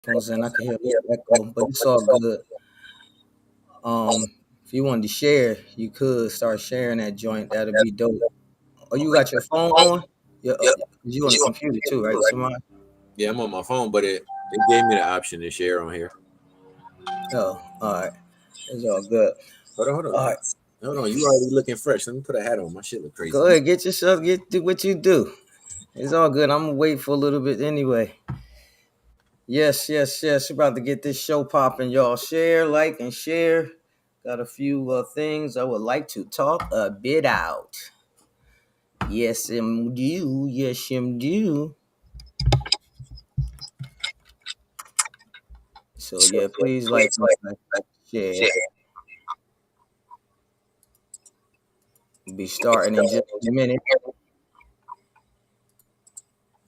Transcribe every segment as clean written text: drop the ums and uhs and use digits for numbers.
Phones and I can hear a little echo, but it's all good. If you wanted to share, you could start sharing that joint. That'd be dope. Oh, you got your phone on? Yeah, you on the computer too, right? Somebody? Yeah, I'm on my phone, but it gave me the option to share on here. Oh, all right. It's all good. All right, Hold on. You already looking fresh. Let me put a hat on. My shit look crazy. go ahead. Do what you do. It's all good. I'm gonna wait for a little bit anyway. Yes, yes, yes. We're about to get this show popping, y'all. Share, like, and share. Got a few things I would like to talk a bit out. Yes, him do. Yes, him do. So yeah, please like and share. We'll be starting in just a minute.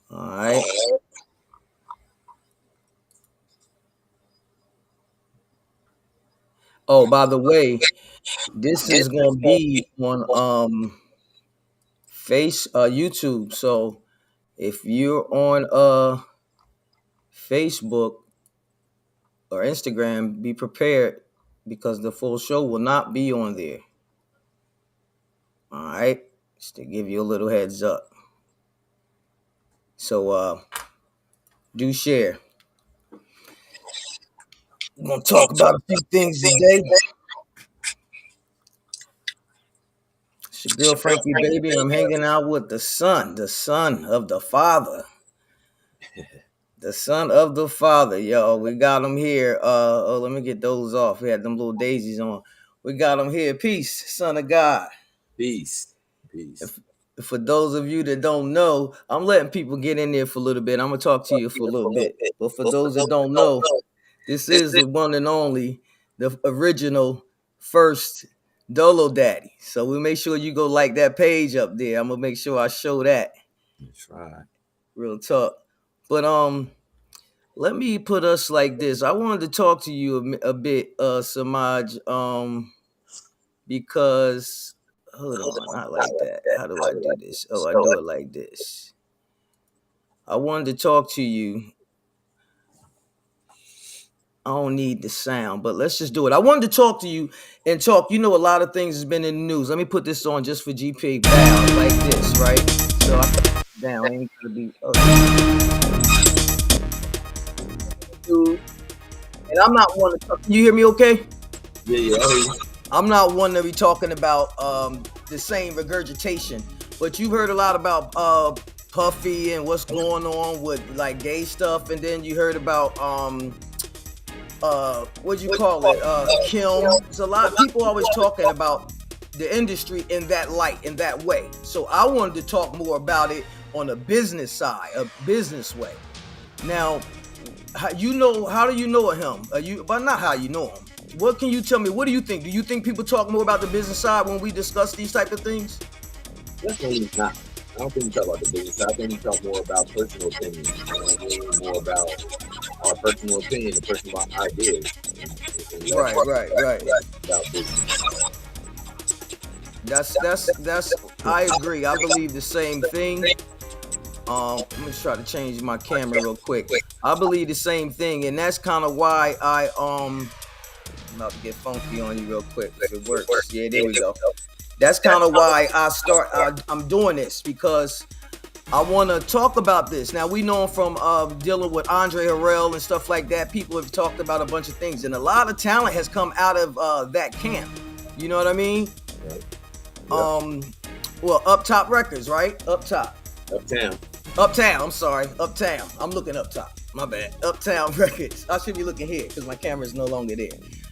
All right. Oh, by the way, this is gonna be on YouTube. So if you're on Facebook or Instagram, be prepared because the full show will not be on there. All right. Just to give you a little heads up. So do share. We're gonna talk about a few things today. It's your girl Frankie Baby, and I'm hanging out with the son of the father. The son of the father, yo. We got him here. Let me get those off. We had them little daisies on. We got him here. Peace, son of God. Peace. Peace. For those of you that don't know, I'm letting people get in there for a little bit. I'm gonna talk to you for a little bit. But for those that don't know, this is the one and only, the original first Dolo Daddy. So we make sure you go like that page up there. I'm gonna make sure I show that. That's right. Real talk. But let me put us like this. I wanted to talk to you a bit, Samaj, because hold on, not like that. How do I do this? Oh, I do it like this. I wanted to talk to you. I don't need the sound, but let's just do it. I wanted to talk to you and talk. You know, a lot of things has been in the news. Let me put this on just for GP. Bow like this, right? So I put it down. Ain't gonna be. Dude, and I'm not one to talk. Can you hear me? Okay. Yeah. I'm not one to be talking about the same regurgitation, but you've heard a lot about Puffy and what's going on with like gay stuff, and then you heard about what do you call it, Kim. There's a lot of people always talking about the industry in that light, in that way. So I wanted to talk more about it on a business side, a business way. Now, how do you know of him? But not how you know him. What can you tell me? What do you think? Do you think people talk more about the business side when we discuss these type of things? Definitely not. I don't think we talk about the business side. I think we talk more about personal opinions. More about our personal opinion, the personal ideas. Right. About business. That's. I agree. I believe the same thing. Let me try to change my camera real quick. I believe the same thing, and that's kind of why I'm about to get funky on you real quick if it works. Yeah, there we go. That's kind of why I'm doing this, because I want to talk about this. Now, we know from dealing with Andre Harrell and stuff like that. People have talked about a bunch of things, and a lot of talent has come out of that camp. You know what I mean? Right. Well, Up Top Records, right? Uptown. I'm sorry. Uptown. I'm looking up top. My bad. Uptown Records. I should be looking here because my camera is no longer there.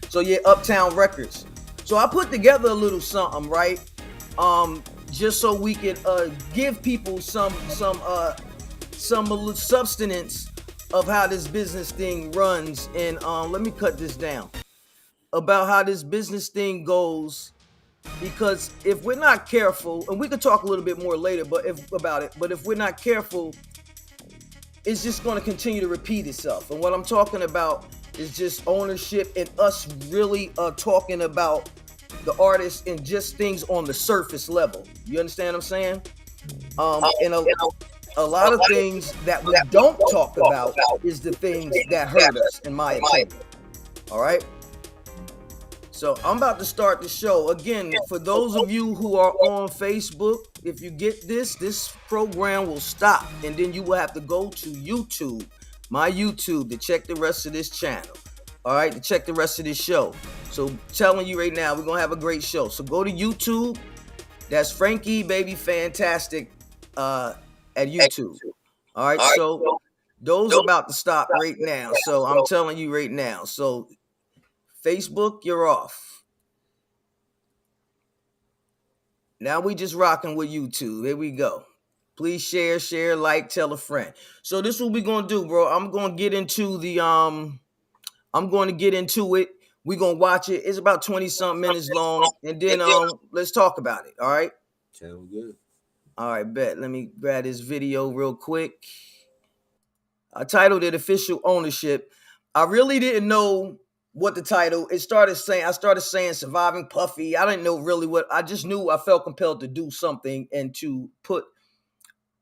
So yeah, Uptown Records. So I put together a little something, right? Just so we could give people some substance of how this business thing runs. And let me cut this down about how this business thing goes. Because if we're not careful, and we could talk a little bit more later, but if we're not careful, it's just going to continue to repeat itself. And what I'm talking about is just ownership and us really talking about the artist and just things on the surface level. You understand what I'm saying? a lot of things that we don't talk about is the things that hurt us, in my opinion. All right. So I'm about to start the show. Again, for those of you who are on Facebook, if you get this program will stop. And then you will have to go to YouTube, my YouTube, to check the rest of this channel. All right, to check the rest of this show. So telling you right now, we're going to have a great show. So go to YouTube. That's FrankieBabyFantastic at YouTube. All right, so those are about to stop right now. So I'm telling you right now. So Facebook, you're off. Now we just rocking with YouTube. Here we go. Please share, like, tell a friend. So this is what we're gonna do, bro. I'm gonna get into it. We're gonna watch it. It's about 20-something minutes long. And then let's talk about it. All right. Sounds good. All right, bet. Let me grab this video real quick. I titled it Official Ownership. I really didn't know what the title. I started saying Surviving Puffy. I didn't know really what. I just knew I felt compelled to do something and to put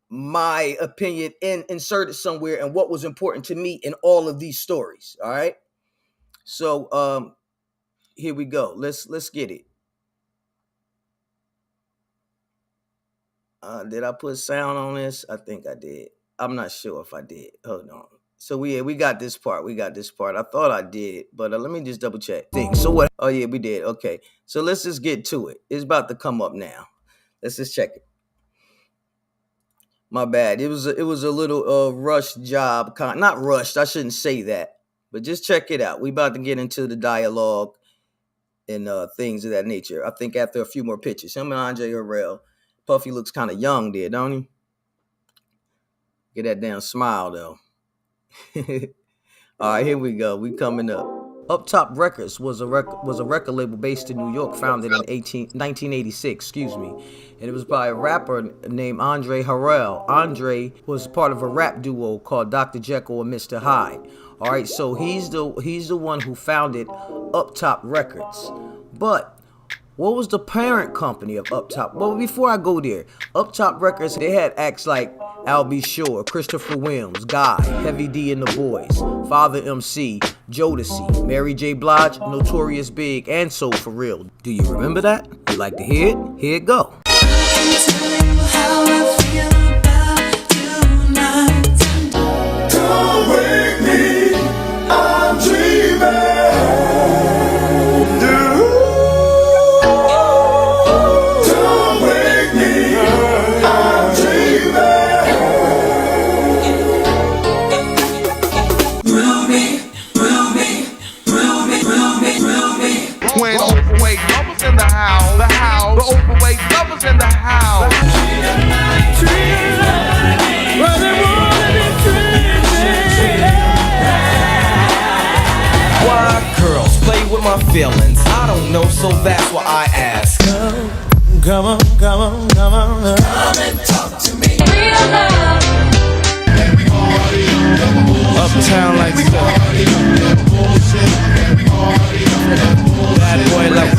my opinion insert it somewhere and what was important to me in all of these stories. All right. So here we go. Let's get it. Did I put sound on this? I think I did. I'm not sure if I did. Hold on. So we got this part. I thought I did, but let me just double check things. So what? Oh yeah, we did. Okay. So let's just get to it. It's about to come up now. Let's just check it. My bad. It was a little rushed job. Not rushed. I shouldn't say that. But just check it out. We about to get into the dialogue and things of that nature. I think after a few more pictures. Him and Andre Harrell. Puffy looks kind of young there, don't he? Get that damn smile though. All right, here we go. We coming up. Up Top Records was a record label based in New York, founded in 1986. Excuse me, and it was by a rapper named Andre Harrell. Andre was part of a rap duo called Dr. Jekyll and Mr. Hyde. All right, so he's the one who founded Up Top Records, but what was the parent company of Up Top? Well, before I go there, Up Top Records, they had acts like Al B. Shore, Christopher Williams, Guy, Heavy D and the Boys, Father MC, Jodeci, Mary J. Blige, Notorious Big, and Soul For Real. Do you remember that? You like to hear it? Here it go. Don't wake me, I'm dreaming. The overweight lovers in the house. Why girls play with my feelings? I don't know, so that's why I ask. Come on. Come and talk to me. Real love. Uptown like stuff. Bad boy like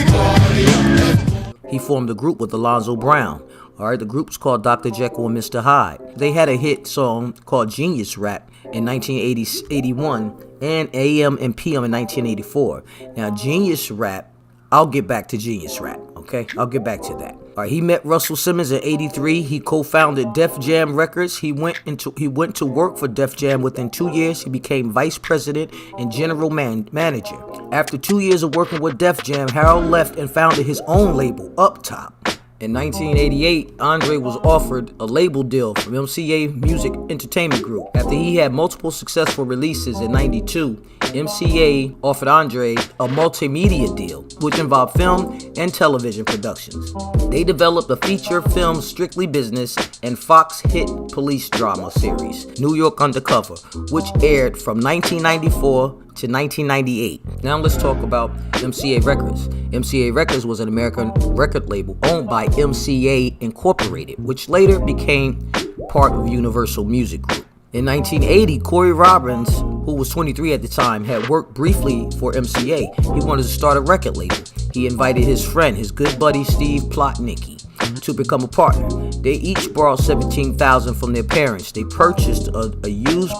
He formed a group with Alonzo Brown. All right, the group's called Dr. Jekyll and Mr. Hyde. They had a hit song called Genius Rap in 1981 and AM and PM in 1984. Now, Genius Rap, I'll get back to Genius Rap, okay? I'll get back to that. All right, he met Russell Simmons in 83. He co-founded Def Jam Records. He went to work for Def Jam. Within 2 years, he became vice president and general manager. After 2 years of working with Def Jam, Harold left and founded his own label, Up Top. In 1988, Andre was offered a label deal from MCA Music Entertainment Group. After he had multiple successful releases in 92, MCA offered Andre a multimedia deal, which involved film and television productions. They developed a feature film Strictly Business and Fox hit police drama series, New York Undercover, which aired from 1994 to 1998. Now let's talk about MCA Records. MCA Records was an American record label owned by MCA Incorporated, which later became part of Universal Music Group. In 1980, Corey Robbins, who was 23 at the time, had worked briefly for MCA. He wanted to start a record label. He invited his friend, his good buddy Steve Plotnicki. to become a partner. They each borrowed $17,000 from their parents. They purchased a used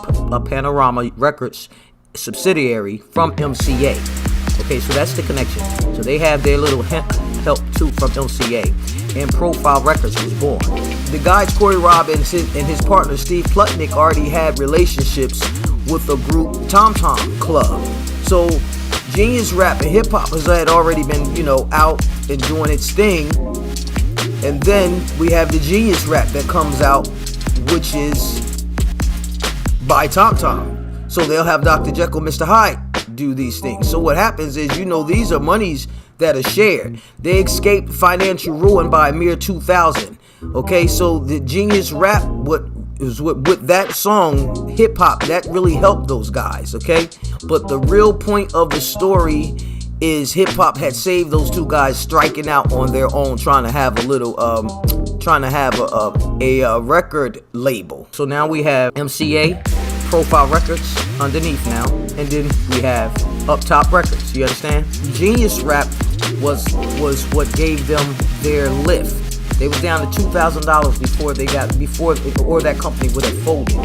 Panorama Records subsidiary from MCA. Okay, so that's the connection. So they have their little help too from MCA. And Profile Records was born. The guys Corey Robb and his partner Steve Plutnik already had relationships with the group Tom Tom Club. So Genius Rap and Hip Hop had already been, out and doing its thing. And then we have the Genius Rap that comes out, which is by Tom Tom. So they'll have Dr. Jekyll, Mr. Hyde do these things. So what happens is, these are monies that are shared. They escaped financial ruin by a mere 2000. Okay, so the Genius Rap, with that song, Hip Hop, that really helped those guys, okay? But the real point of the story is Hip Hop had saved those two guys striking out on their own, trying to have a record label. So now we have MCA, Profile Records underneath now, and then we have Up Top Records. You understand? Genius Rap was what gave them their lift. They was down to $2,000 before that company would have folded.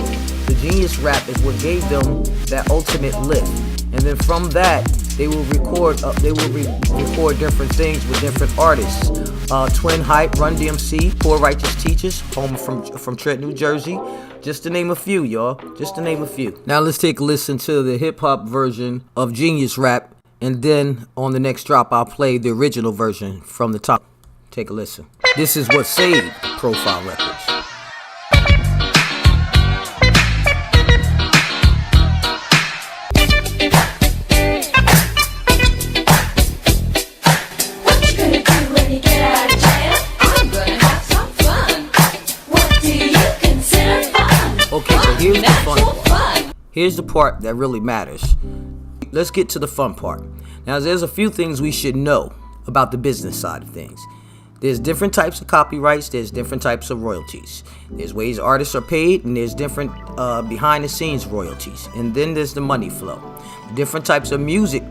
The Genius Rap is what gave them that ultimate lift, and then from that they will record different things with different artists. Twin Hype, Run DMC, Poor Righteous Teachers, home from Trent, New Jersey. Just to name a few, y'all. Just to name a few. Now let's take a listen to the hip hop version of Genius Rap, and then on the next drop I'll play the original version from the top. Take a listen. This is what saved Profile Records. Okay, so here's the fun part. Here's the part that really matters. Let's get to the fun part. Now, there's a few things we should know about the business side of things. There's different types of copyrights. There's different types of royalties. There's ways artists are paid, and there's different behind-the-scenes royalties. And then there's the money flow. Different types of music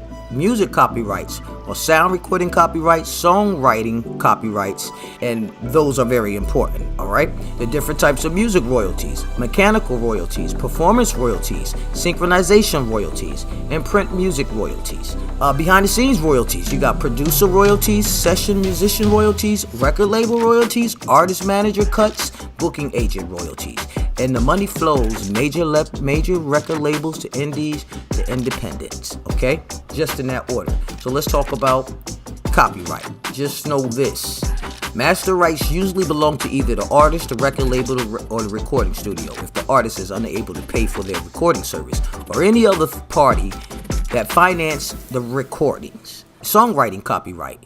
copyrights, or sound recording copyrights, songwriting copyrights, and those are very important, all right? The different types of music royalties, mechanical royalties, performance royalties, synchronization royalties, and print music royalties. Behind the scenes royalties, you got producer royalties, session musician royalties, record label royalties, artist manager cuts, booking agent royalties. And the money flows major record labels to indies to independents, okay? Just in that order. So let's talk about copyright. Just know this. Master rights usually belong to either the artist, the record label, or the recording studio if the artist is unable to pay for their recording service, or any other party that finance the recordings. Songwriting copyright.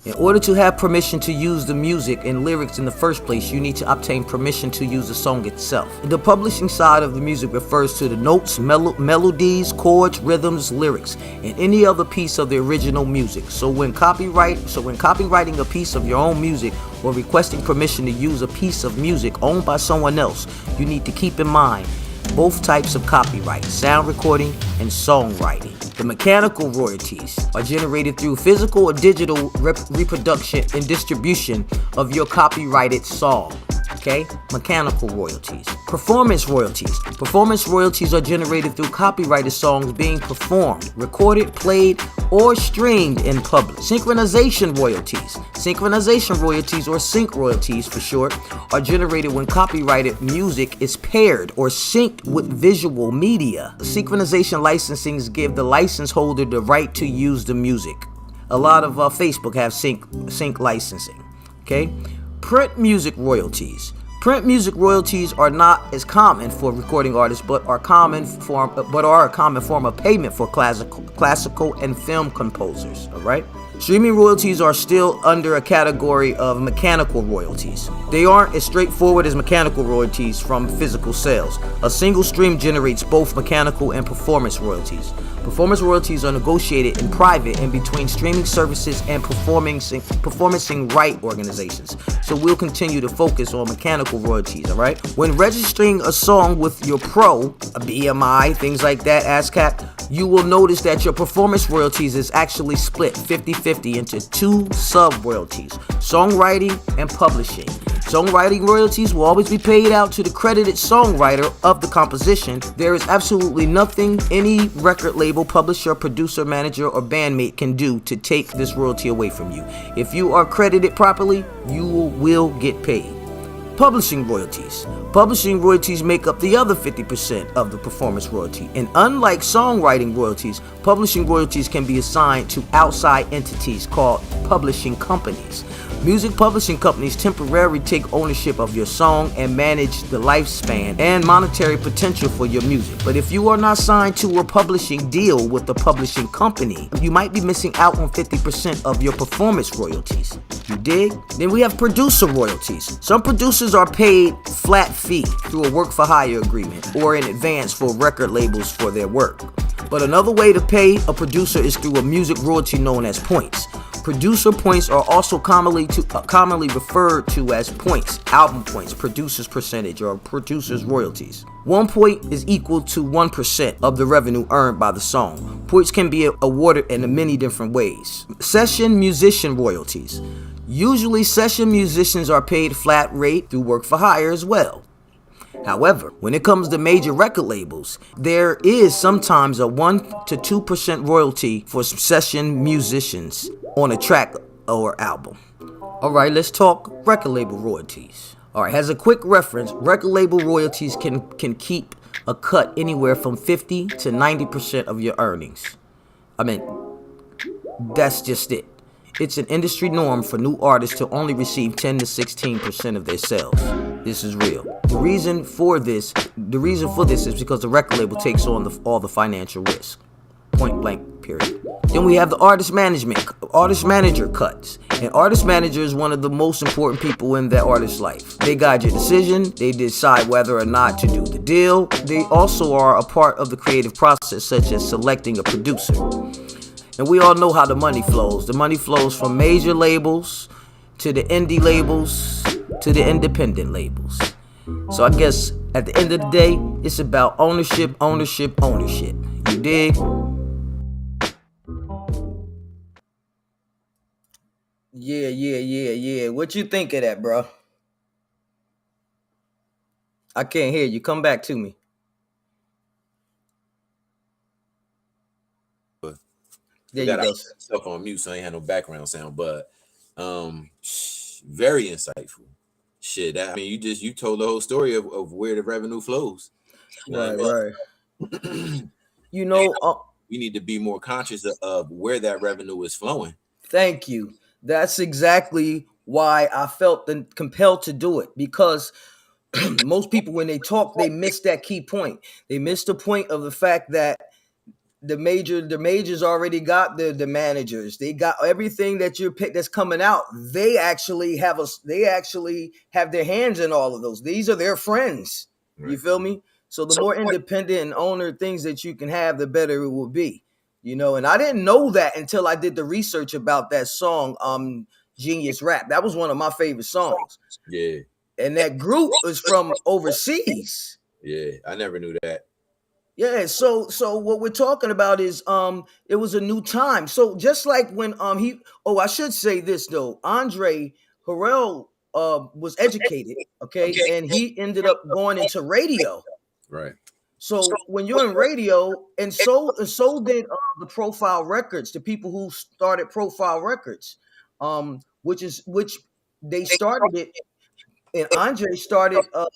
In order to have permission to use the music and lyrics in the first place, you need to obtain permission to use the song itself. The publishing side of the music refers to the notes, melodies, chords, rhythms, lyrics, and any other piece of the original music. So when copywriting a piece of your own music or requesting permission to use a piece of music owned by someone else, you need to keep in mind both types of copyright, sound recording and songwriting. The mechanical royalties are generated through physical or digital reproduction and distribution of your copyrighted song. Okay? Mechanical royalties. Performance royalties. Performance royalties are generated through copyrighted songs being performed, recorded, played, or streamed in public. Synchronization royalties. Synchronization royalties, or sync royalties for short, are generated when copyrighted music is paired or synced with visual media. Synchronization licensings give the license holder the right to use the music. A lot of Facebook have sync licensing. Okay? Print music royalties. Print music royalties are not as common for recording artists, but are a common form of payment for classical and film composers. All right. Streaming royalties are still under a category of mechanical royalties. They aren't as straightforward as mechanical royalties from physical sales. A single stream generates both mechanical and performance royalties. Performance royalties are negotiated in private and between streaming services and performing right organizations. So we'll continue to focus on mechanical royalties, all right? When registering a song with your pro, a BMI, things like that, ASCAP, you will notice that your performance royalties is actually split 50-50 50-50 into two sub-royalties, songwriting and publishing. Songwriting royalties will always be paid out to the credited songwriter of the composition. There is absolutely nothing any record label, publisher, producer, manager, or bandmate can do to take this royalty away from you. If you are credited properly, you will get paid. Publishing royalties. Publishing royalties make up the other 50% of the performance royalty. And unlike songwriting royalties, publishing royalties can be assigned to outside entities called publishing companies. Music publishing companies temporarily take ownership of your song and manage the lifespan and monetary potential for your music. But if you are not signed to a publishing deal with the publishing company, you might be missing out on 50% of your performance royalties. You dig? Then we have producer royalties. Some producers are paid flat fee through a work for hire agreement or in advance for record labels for their work. But another way to pay a producer is through a music royalty known as points. Producer points are also commonly referred to as points, album points, producer's percentage, or producer's royalties. 1 point is equal to 1% of the revenue earned by the song. Points can be awarded in many different ways. Session musician royalties. Usually session musicians are paid flat rate through work for hire as well. However, when it comes to major record labels, there is sometimes a 1 to 2% royalty for session musicians on a track or album. Alright, let's talk record label royalties. Alright, as a quick reference, record label royalties can keep a cut anywhere from 50 to 90% of your earnings. That's just it. It's an industry norm for new artists to only receive 10 to 16% of their sales. This is real. The reason for this is because the record label takes on all the financial risk. Point blank, period. Then we have the artist manager cuts. An artist manager is one of the most important people in that artist's life. They guide your decision, they decide whether or not to do the deal. They also are a part of the creative process, such as selecting a producer. And we all know how the money flows. The money flows from major labels to the indie labels to the independent labels. So I guess at the end of the day, it's about ownership. You dig? Yeah. What you think of that, bro? I can't hear you. Come back to me. There you go. Stuff on mute, so I ain't had no background sound, but very insightful. Shit, you told the whole story of where the revenue flows. Right. We need to be more conscious of where that revenue is flowing. Thank you. That's exactly why I felt compelled to do it, because most people, when they talk, they miss that key point. They miss the point of the fact that the majors already got the managers. They got everything that you pick that's coming out. They actually have their hands in all of those. These are their friends. Right. You feel me? So the more independent and owner things that you can have, the better it will be. And I didn't know that until I did the research about that song, Genius Rap. That was one of my favorite songs. Yeah. And that group was from overseas. Yeah, I never knew that. Yeah, so what we're talking about is it was a new time. So just like when I should say this though, Andre Harrell was educated, okay, and he ended up going into radio. Right. So when you're in radio, and so did the Profile Records, the people who started Profile Records, which they started it, and Andre started up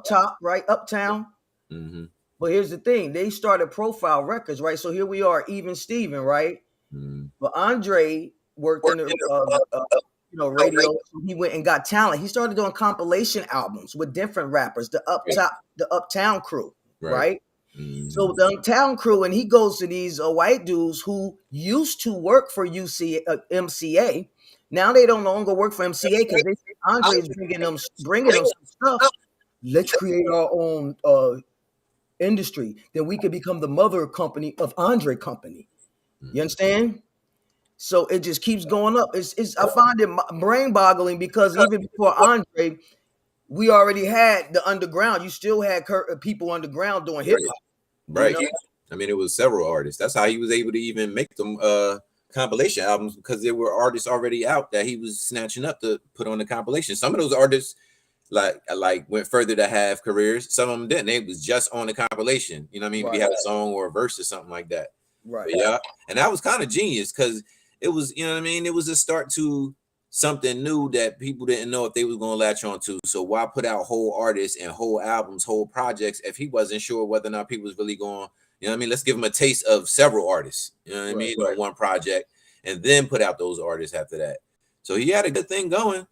top, right, Uptown. Mm-hmm. But here's the thing: they started Profile Records, right? So here we are, even Steven, right? Mm-hmm. But Andre worked in the radio. So he went and got talent. He started doing compilation albums with different rappers, the Uptown crew, right? Mm-hmm. So the Uptown crew, and he goes to these white dudes who used to work for MCA. Now they don't longer work for MCA because they say Andre is bringing them some stuff. Let's create our own industry. Then we could become the mother company of Andre Company. You understand? So it just keeps going up. I find it brain boggling because even before Andre, we already had the underground. You still had people underground doing hip hop. Right. It was several artists. That's how he was able to even make them compilation albums because there were artists already out that he was snatching up to put on the compilation. Some of those artists like went further to have careers. Some of them didn't. They was just on the compilation. You know what I mean? Maybe Right. had a song or a verse or something like that. Right. But yeah, and that was kind of genius because it was, you know what I mean? It was a start to something new that people didn't know if they was gonna latch on to. So why put out whole artists and whole albums, whole projects if he wasn't sure whether or not people was really going, you know what I mean? Let's give him a taste of several artists, you know what I mean, on one project, and then put out those artists after that. So he had a good thing going.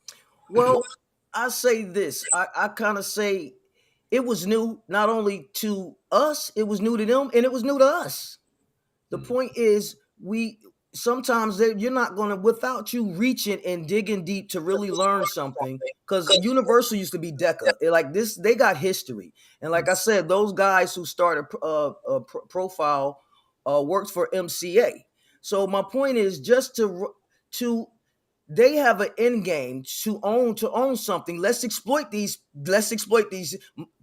Well, I say this. I kind of say it was new not only to us, it was new to them, and it was new to us. The point is, we sometimes you're not going to, without you reaching and digging deep to really learn something, because Universal used to be Decca. Like this, they got history, and like I said, those guys who started Profile worked for MCA. So my point is just to they have an end game to own something. Let's exploit these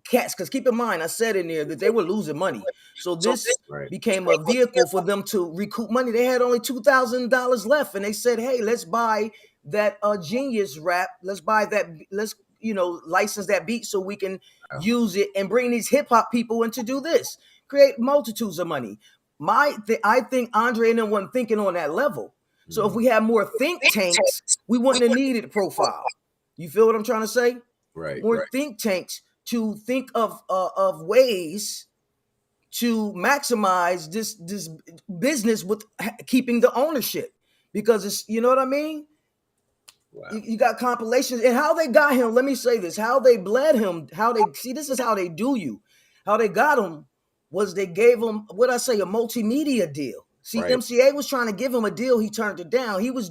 cats, because keep in mind I said in there that they were losing money, so this became a vehicle for them to recoup money. They had only $2,000 left, and they said, hey, let's buy that Genius rap, let's buy that, let's license that beat so we can use it and bring these hip-hop people in to do this, create multitudes of money. I think Andre and them wasn't thinking on that level. So if we had more think tanks, we wouldn't have needed Profile. You feel what I'm trying to say? Right. More think tanks to think of ways to maximize this business with keeping the ownership, because it's, you know what I mean? Wow. You got compilations, and how they got him. Let me say this: how they bled him. How they see this is how they do you. How they got him was they gave him what I say, a multimedia deal. See, MCA was trying to give him a deal. He turned it down. He was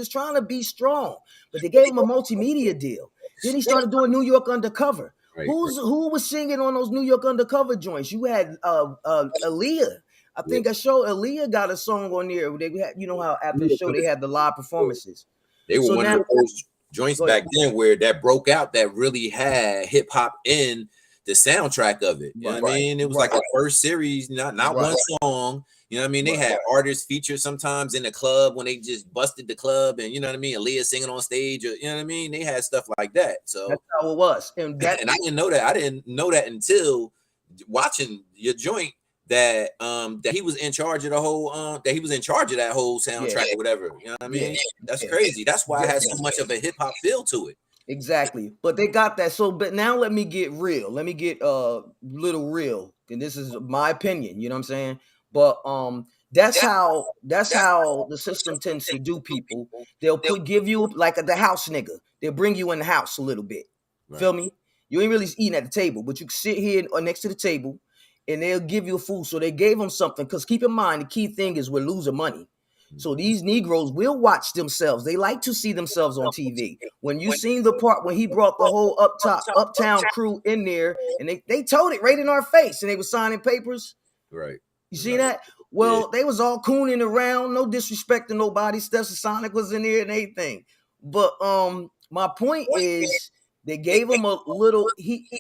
trying to be strong, but they gave him a multimedia deal. Then he started doing New York Undercover. Who was singing on those New York Undercover joints? You had Aaliyah. I think I showed Aaliyah got a song on there. They had, you know how after the show they had the live performances. They were one of those joints back then where that broke out, that really had hip hop in the soundtrack of it. You know what I mean? It was like a first series, not one song. You know what I mean? They had artists featured sometimes in the club when they just busted the club, and you know what I mean? Aaliyah singing on stage, or, you know what I mean? They had stuff like that. So that's how it was. And I didn't know that. I didn't know that until watching your joint that that he was in charge of the whole that he was in charge of that whole soundtrack or whatever. You know what I mean? That's crazy. That's why it has so much of a hip hop feel to it. Exactly. But they got that. So, but now let me get real. Let me get little real. And this is my opinion, you know what I'm saying? But that's how the system tends to do people. They'll give you like the house nigga. They'll bring you in the house a little bit. Feel me? You ain't really eating at the table, but you can sit here or next to the table, and they'll give you food. So they gave them something, because keep in mind the key thing is we're losing money. So these Negroes will watch themselves. They like to see themselves on TV. When you seen the part when he brought the whole uptown crew in there, and they told it right in our face, and they were signing papers. Right. You see that? Well, they was all cooning around, no disrespect to nobody. Sonic was in there and everything. But my point is they gave him a little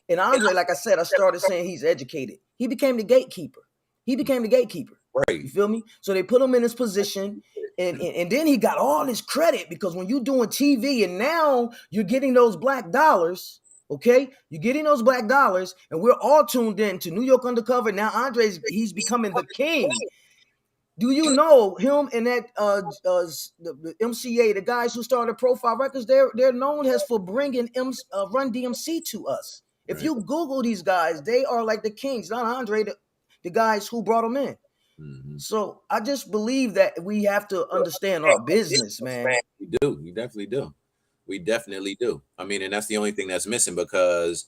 and Andre, like I said, I started saying he's educated. He became the gatekeeper. Right. You feel me? So they put him in his position, and then he got all this credit, because when you're doing TV and now you're getting those black dollars. Okay, you're getting those black dollars, and we're all tuned in to New York Undercover. Now he's becoming the king. Do you know him and that the MCA, the guys who started Profile Records? They're known as for bringing Run DMC to us. If you Google these guys, they are like the kings. Not Andre, the guys who brought them in. Mm-hmm. So I just believe that we have to understand our business, man. We do. We definitely do. We definitely do. I mean, and that's the only thing that's missing, because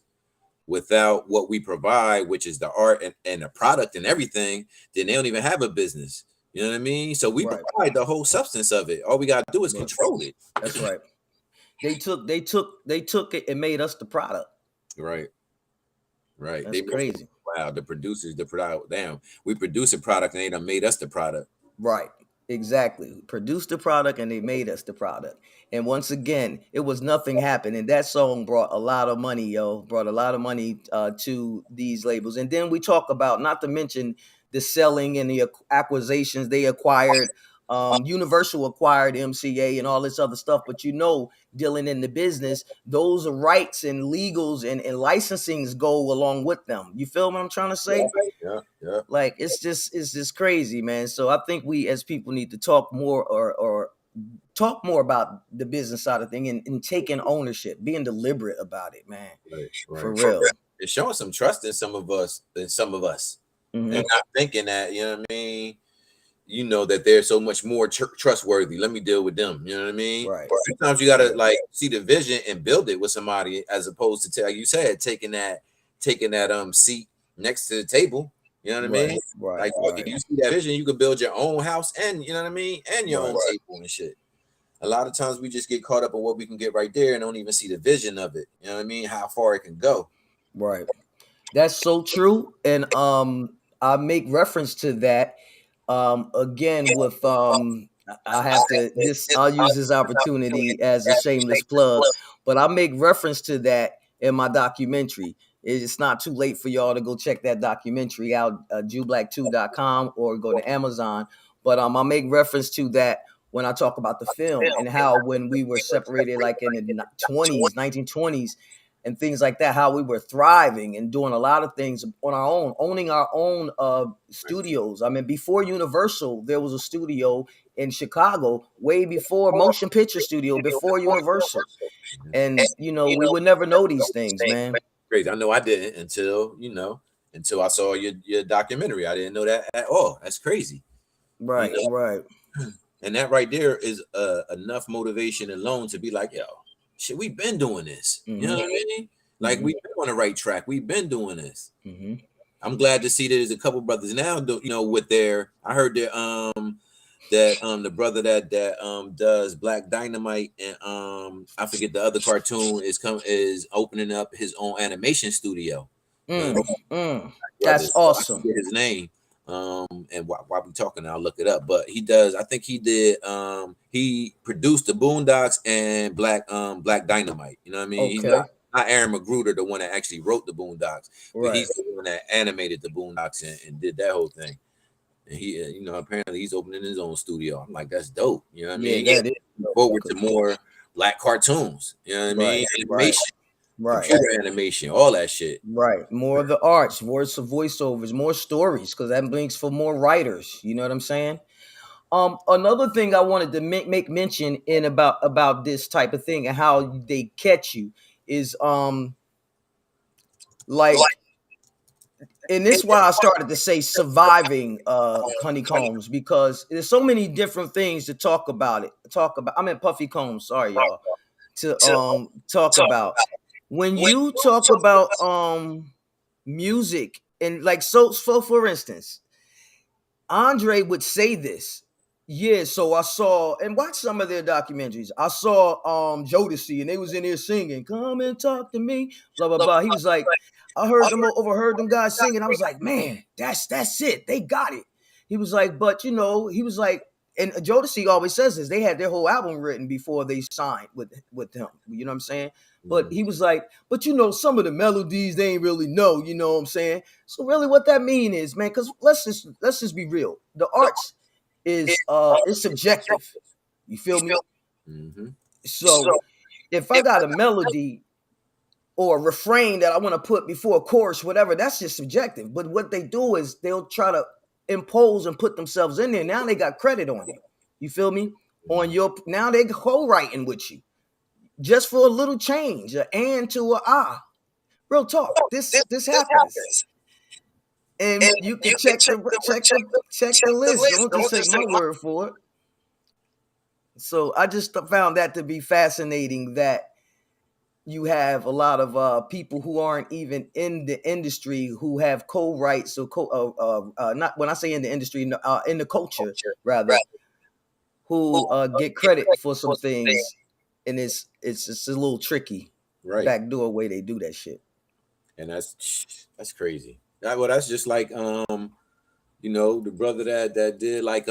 without what we provide, which is the art and the product and everything, then they don't even have a business. You know what I mean? So we provide the whole substance of it. All we got to do is control it. That's right. They took it and made us the product. Right. That's crazy. Wow, the producers, the product. Damn, we produce a product and they done made us the product. Right. Exactly. Produced the product and they made us the product. And once again, it was nothing happened. And that song brought a lot of money, brought a lot of money to these labels. And then we talk about, not to mention the selling and the acquisitions. They acquired Universal acquired MCA and all this other stuff, but dealing in the business, those rights and legals and licensings go along with them. You feel what I'm trying to say? Yeah. Like it's just crazy, man. So I think we as people need to talk more or talk more about the business side of thing and taking ownership, being deliberate about it, man. Right. For real. And showing some trust in some of us, Mhm. and not thinking that, you know what I mean, that they're so much more trustworthy. Let me deal with them. You know what I mean? Right. Sometimes you gotta like see the vision and build it with somebody, as opposed to, like you said, taking that seat next to the table. You know what I mean? Right. Like if you see that vision, you can build your own house, and you know what I mean, and your own table and shit. A lot of times we just get caught up in what we can get right there and don't even see the vision of it. You know what I mean? How far it can go. Right. That's so true. And I make reference to that again with I have to this I'll use this opportunity as a shameless plug, but I make reference to that in my documentary. It's not too late for y'all to go check that documentary out, jewblack2.com, or go to Amazon. But I make reference to that when I talk about the film and how when we were separated, like in the 20s, 1920s, and things like that, how we were thriving and doing a lot of things on our own, owning our own studios. I mean, before Universal, there was a studio in Chicago, way before motion picture studio, before Universal. And, we would never know these things, man. Crazy. I know I didn't until I saw your documentary. I didn't know that at all. That's crazy. Right, right. And that right there is enough motivation alone to be like, yo, shit, we've been doing this. You know what I mean? Like we've been on the right track. We've been doing this. I'm glad to see that there's a couple brothers now, with their. I heard that the brother that does Black Dynamite and I forget the other cartoon is opening up his own animation studio. That's awesome. I forget his name. And while we talking, I'll look it up. But he does. I think he did. He produced the Boondocks and Black Dynamite. You know what I mean? Okay. He's not Aaron Magruder, the one that actually wrote the Boondocks, but he's the one that animated the Boondocks and did that whole thing. And he, apparently he's opening his own studio. I'm like, that's dope. You know what I mean? That is forward to more Black cartoons. You know what I mean? Animation. Right. Computer animation, all that shit. Right. More of the arts, voiceovers, more stories, because that brings for more writers. You know what I'm saying? Another thing I wanted to make mention in about this type of thing and how they catch you is like, and this is why I started to say surviving honeycombs, because there's so many different things to talk about. I'm in Puffy Combs, sorry y'all, to talk about. When you talk about music and like so for instance, Andre would say this. Yeah, so I saw and watch some of their documentaries. I saw Jodeci and they was in there singing, "Come and talk to me," blah blah blah. He was like, I overheard them guys singing. I was like, man, that's it. They got it. He was like, but he was like, and Jodeci always says this, they had their whole album written before they signed with him. You know what I'm saying? But he was like, but some of the melodies they ain't really know, you know what I'm saying? So really what that mean is, man, because let's just be real. The arts is it's subjective. You feel me? So if I got a melody or a refrain that I want to put before a chorus, whatever, that's just subjective. But what they do is they'll try to impose and put themselves in there. Now they got credit on you. You feel me? Now they co-writing with you. Just for a little change, an and to a ah. Real talk. This happens. And you can check the list. Don't just take my word for it. So I just found that to be fascinating that you have a lot of people who aren't even in the industry who have co-writes or not when I say in the industry, in the culture rather, who get credit for some things, and it's a little tricky, backdoor way they do that shit. And that's crazy. That's just like the brother that did like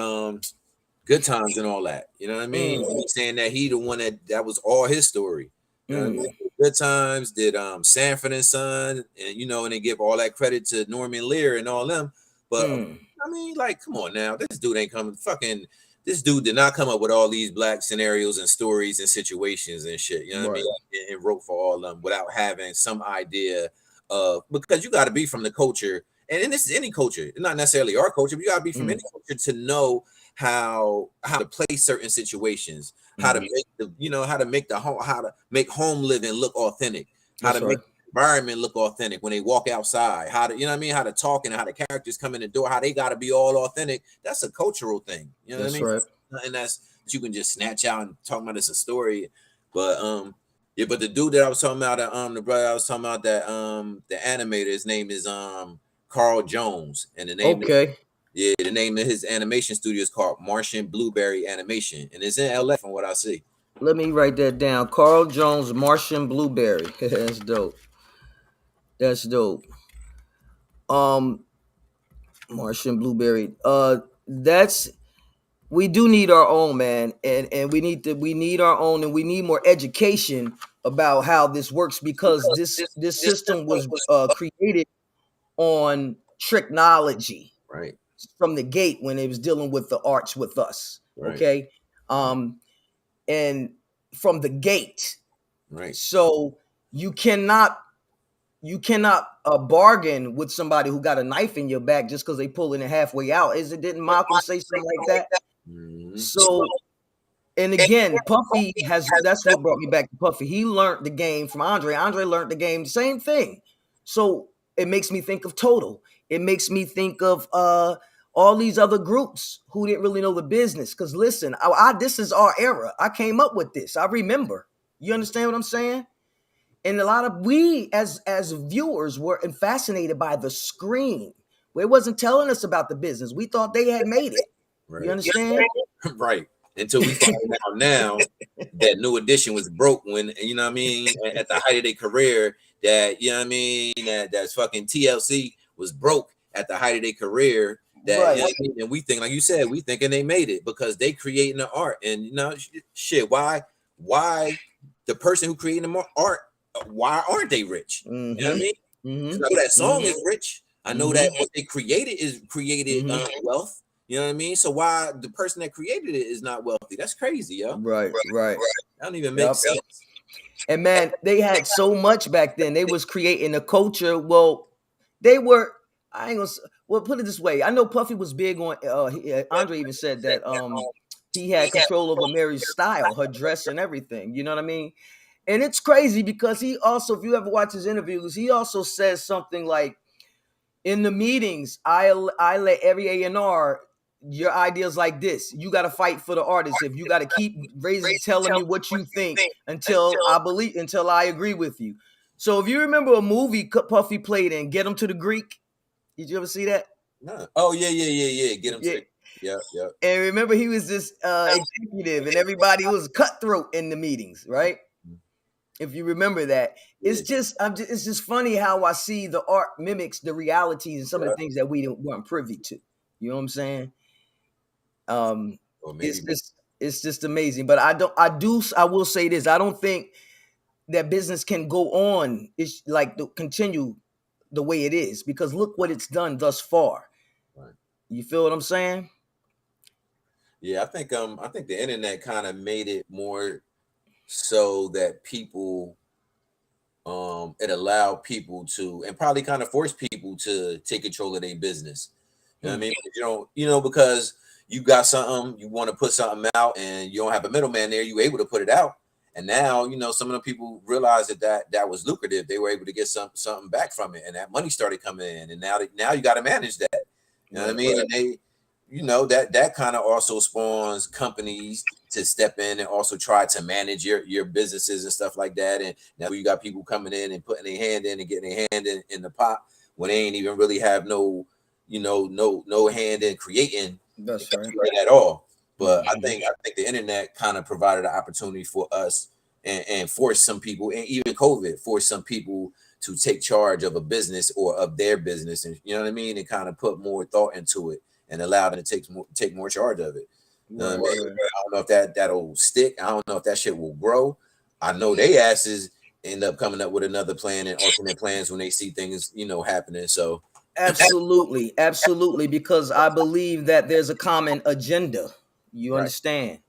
Good Times and all that. You know what I mean? He's saying that he the one that was all his story. You know what I mean? Good Times did Sanford and Son, and and they give all that credit to Norman Lear and all them. But I mean, like, come on now, this dude ain't coming fucking this dude did not come up with all these black scenarios and stories and situations and shit. You know what I mean? And wrote for all of them without having some idea of, because you got to be from the culture, and this is any culture, not necessarily our culture, but you got to be from any culture to know how to play certain situations, how to make how to make the home, how to make home living look authentic, how to make environment look authentic when they walk outside, how to, how to talk and how the characters come in the door, how they got to be all authentic. That's a cultural thing. You know what I mean? And that's you can just snatch out and talk about. It's a story, but but the dude that I was talking about, the brother I was talking about, that the animator, his name is Carl Jones, and the name the name of his animation studio is called Martian Blueberry Animation, and it's in LA from what I see. Let me write that down. Carl Jones, Martian Blueberry. That's dope. That's dope. Martian Blueberry. That's we do need our own, man, and we need our own, and we need more education about how this works, because this system was created on technology, right, from the gate when it was dealing with the arts with us, okay, and from the gate, right. So you cannot bargain with somebody who got a knife in your back just because they pulling it halfway out. Didn't Malcolm say something like that? So, and again, Puffy that's what brought me back to Puffy. He learned the game from Andre. Andre learned the game, the same thing. So it makes me think of Total. It makes me think of all these other groups who didn't really know the business. Because listen, this is our era. I came up with this. I remember. You understand what I'm saying? And a lot of we as viewers were fascinated by the screen. It wasn't telling us about the business. We thought they had made it. Right. You understand? Right. Until we find out now that New Edition was broke when, at the height of their career, that that's fucking TLC was broke at the height of their career. That and we think, like you said, we thinking they made it because they creating the art. And shit, why the person who created the art, why aren't they rich? You know what I mean? I know that song is rich. I know that what they created wealth. You know what I mean? So why the person that created it is not wealthy? That's crazy, yo. Right. That don't even make sense. And man, they had so much back then. They was creating a culture. Well, they were. I ain't gonna. Well, put it this way. I know Puffy was big on. Andre even said that he had control over Mary's style, her dress, and everything. You know what I mean? And it's crazy because he also, if you ever watch his interviews, he also says something like, in the meetings, I let every A&R, your ideas like this. You got to fight for the artist. If you got to keep telling me what you think until I agree with you. So if you remember a movie Puffy played in, Get Him to the Greek, did you ever see that? No. Oh yeah. Get him. Yeah. And remember, he was this executive, and everybody was cutthroat in the meetings, right? If you remember that, it's just funny how I see the art mimics the realities and some of the things that we weren't privy to. You know what I'm saying? It's just amazing. But I will say this: I don't think that business can go on. It's like continue the way it is, because look what it's done thus far. Right. You feel what I'm saying? Yeah, I think the internet kind of made it more so that people, it allowed people to, and probably kind of forced people to take control of their business. You know what I mean? Because you got something, you want to put something out, and you don't have a middleman there, you able to put it out. And now, some of the people realized that was lucrative. They were able to get something back from it, and that money started coming in. And now you got to manage that. You know what I mean? And they, that kind of also spawns companies to step in and also try to manage your businesses and stuff like that. And now you got people coming in and putting their hand in and getting their hand in the pot when they ain't even really have no hand in creating. That's right. At all. But I think the internet kind of provided an opportunity for us and forced some people, and even COVID forced some people to take charge of a business or of their business, and you know what I mean, and kind of put more thought into it and allow them to take more charge of it. I don't know if that'll stick. I don't know if that shit will grow. I know they asses end up coming up with another plan and alternate plans when they see things, happening. So absolutely, because I believe that there's a common agenda. You understand?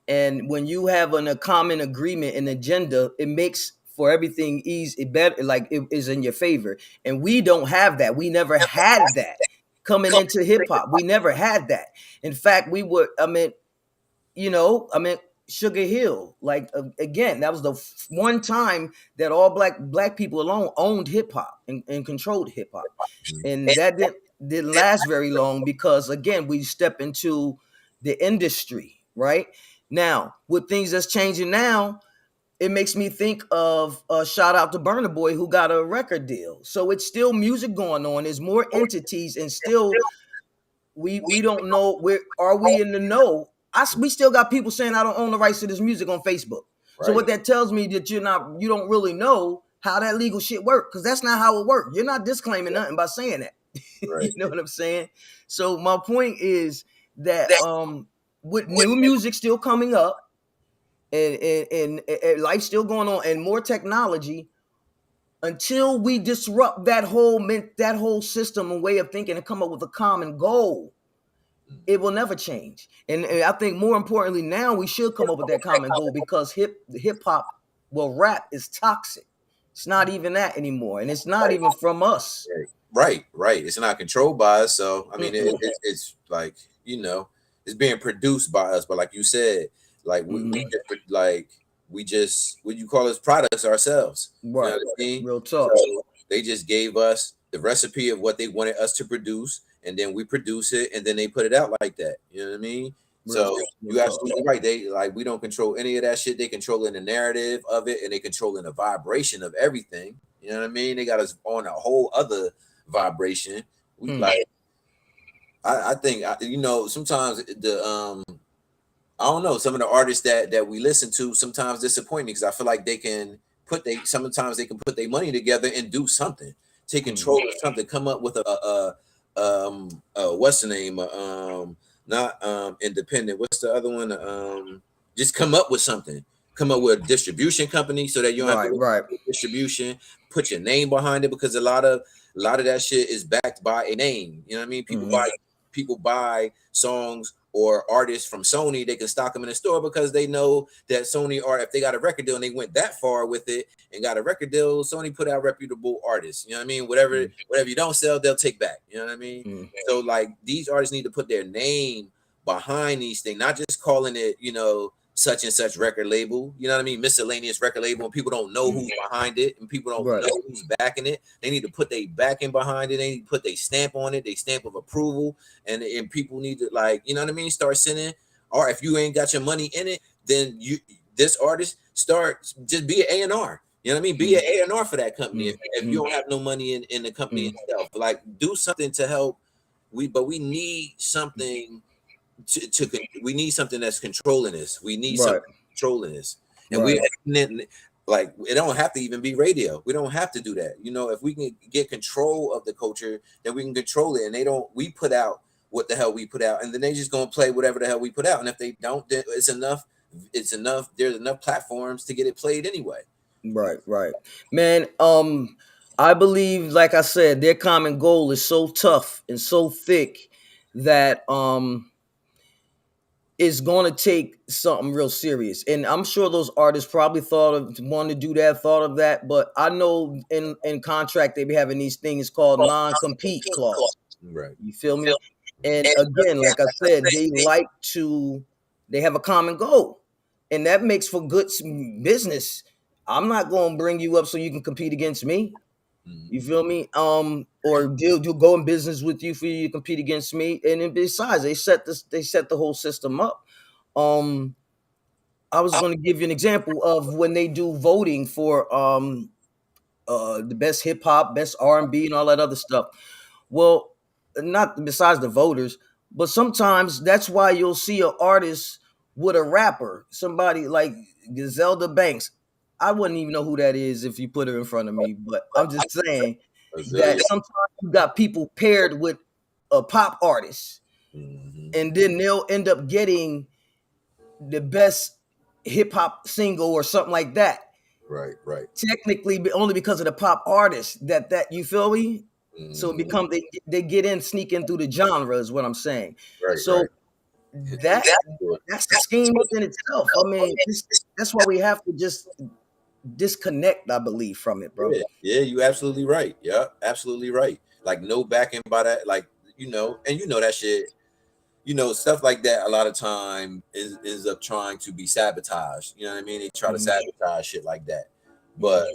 And when you have a common agreement and agenda, it makes for everything easy, better, like it is in your favor. And we don't have that. We never had that coming into hip hop. We never had that. In fact, we were, I mean, Sugar Hill, like again, that was the one time that all black people alone owned hip hop and controlled hip hop, and that didn't last very long because again we step into the industry right now with things that's changing now. It makes me think of a shout out to Burna Boy who got a record deal. So it's still music going on. There's more entities and still we don't know where are we in the know. We still got people saying I don't own the rights to this music on Facebook. So what that tells me that you don't really know how that legal shit works because that's not how it works. You're not disclaiming nothing by saying that. You know what I'm saying? So my point is that with new music still coming up and life still going on and more technology, until we disrupt that whole system and way of thinking and come up with a common goal, it will never change. And I think more importantly, now we should come up with that common goal because hip hop, well, rap is toxic. It's not even that anymore, and it's not even from us. Right. It's not controlled by us. So I mean, it's like it's being produced by us. But like you said, like we just what you call us products ourselves. Right. You know what I mean? Real talk. So they just gave us the recipe of what they wanted us to produce, and then we produce it, and then they put it out like that. You know what I mean? So you absolutely right. They we don't control any of that shit. They control in the narrative of it, and they control in the vibration of everything. You know what I mean? They got us on a whole other vibration. We I think sometimes the I don't know, some of the artists that we listen to sometimes disappoint me because I feel like sometimes they can put their money together and do something, take control of something, come up with a what's the name? Not independent. What's the other one? Just come up with something. Come up with a distribution company so that you don't have to distribution. Put your name behind it because a lot of that shit is backed by a name. You know what I mean? People buy songs or artists from Sony. They can stock them in the store because they know that Sony, or if they got a record deal and they went that far with it and got a record deal, Sony put out reputable artists. You know what I mean? Whatever you don't sell, they'll take back. You know what I mean? So like these artists need to put their name behind these things, not just calling it, such and such record label, you know what I mean? Miscellaneous record label, and people don't know who's behind it, and people don't know who's backing it. They need to put their backing behind it. They need to put their stamp on it, they stamp of approval, and people need to start sending. Or if you ain't got your money in it, then this artist just be an A&R. You know what I mean? Be an A&R for that company. If you don't have no money in the company itself, like do something to help. We need something. We need something that's controlling this. We need something controlling this, and it don't have to even be radio. We don't have to do that. If we can get control of the culture, then we can control it. And we put out what the hell we put out, and then they just gonna play whatever the hell we put out. And if they don't, then it's enough. It's enough. There's enough platforms to get it played anyway. Right, man. I believe, like I said, their common goal is so tough and so thick that is going to take something real serious. And I'm sure those artists probably thought of that. But I know in contract, they be having these things called non-compete clause. Right. You feel me? And again, like I said, they have a common goal. And that makes for good business. I'm not going to bring you up so you can compete against me. You feel me? Or do go in business with you for you to compete against me. And then besides, they set the whole system up. I was going to give you an example of when they do voting for the best hip hop, best R&B, and all that other stuff. Well, not besides the voters, but sometimes that's why you'll see an artist with a rapper, somebody like Griselda Banks. I wouldn't even know who that is if you put her in front of me, but I'm just saying that sometimes you got people paired with a pop artist, and then they'll end up getting the best hip hop single or something like that. Right. Technically, only because of the pop artist that you feel me. So it becomes they sneak in through the genre is what I'm saying. Right. So that that's a scheme within itself. I mean, that's why we have to just disconnect, I believe, from it, bro. Yeah, you absolutely right. Yeah, absolutely right. Like no backing by that, like and that shit. Stuff like that a lot of time is up trying to be sabotaged. You know what I mean? They try to sabotage shit like that. But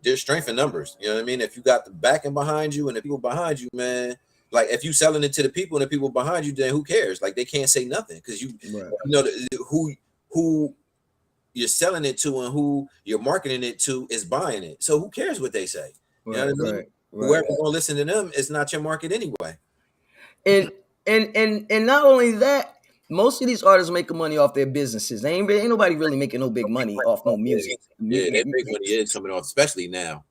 there's strength in numbers. You know what I mean? If you got the backing behind you and the people behind you, man, like if you selling it to the people and the people behind you, then who cares? Like they can't say nothing because who you're selling it to and who you're marketing it to is buying it. So who cares what they say? You know what I mean? Whoever's gonna listen to them is not your market anyway. And not only that, most of these artists making money off their businesses. Ain't nobody really making no big money off no music. Yeah, that big money is coming off, especially now.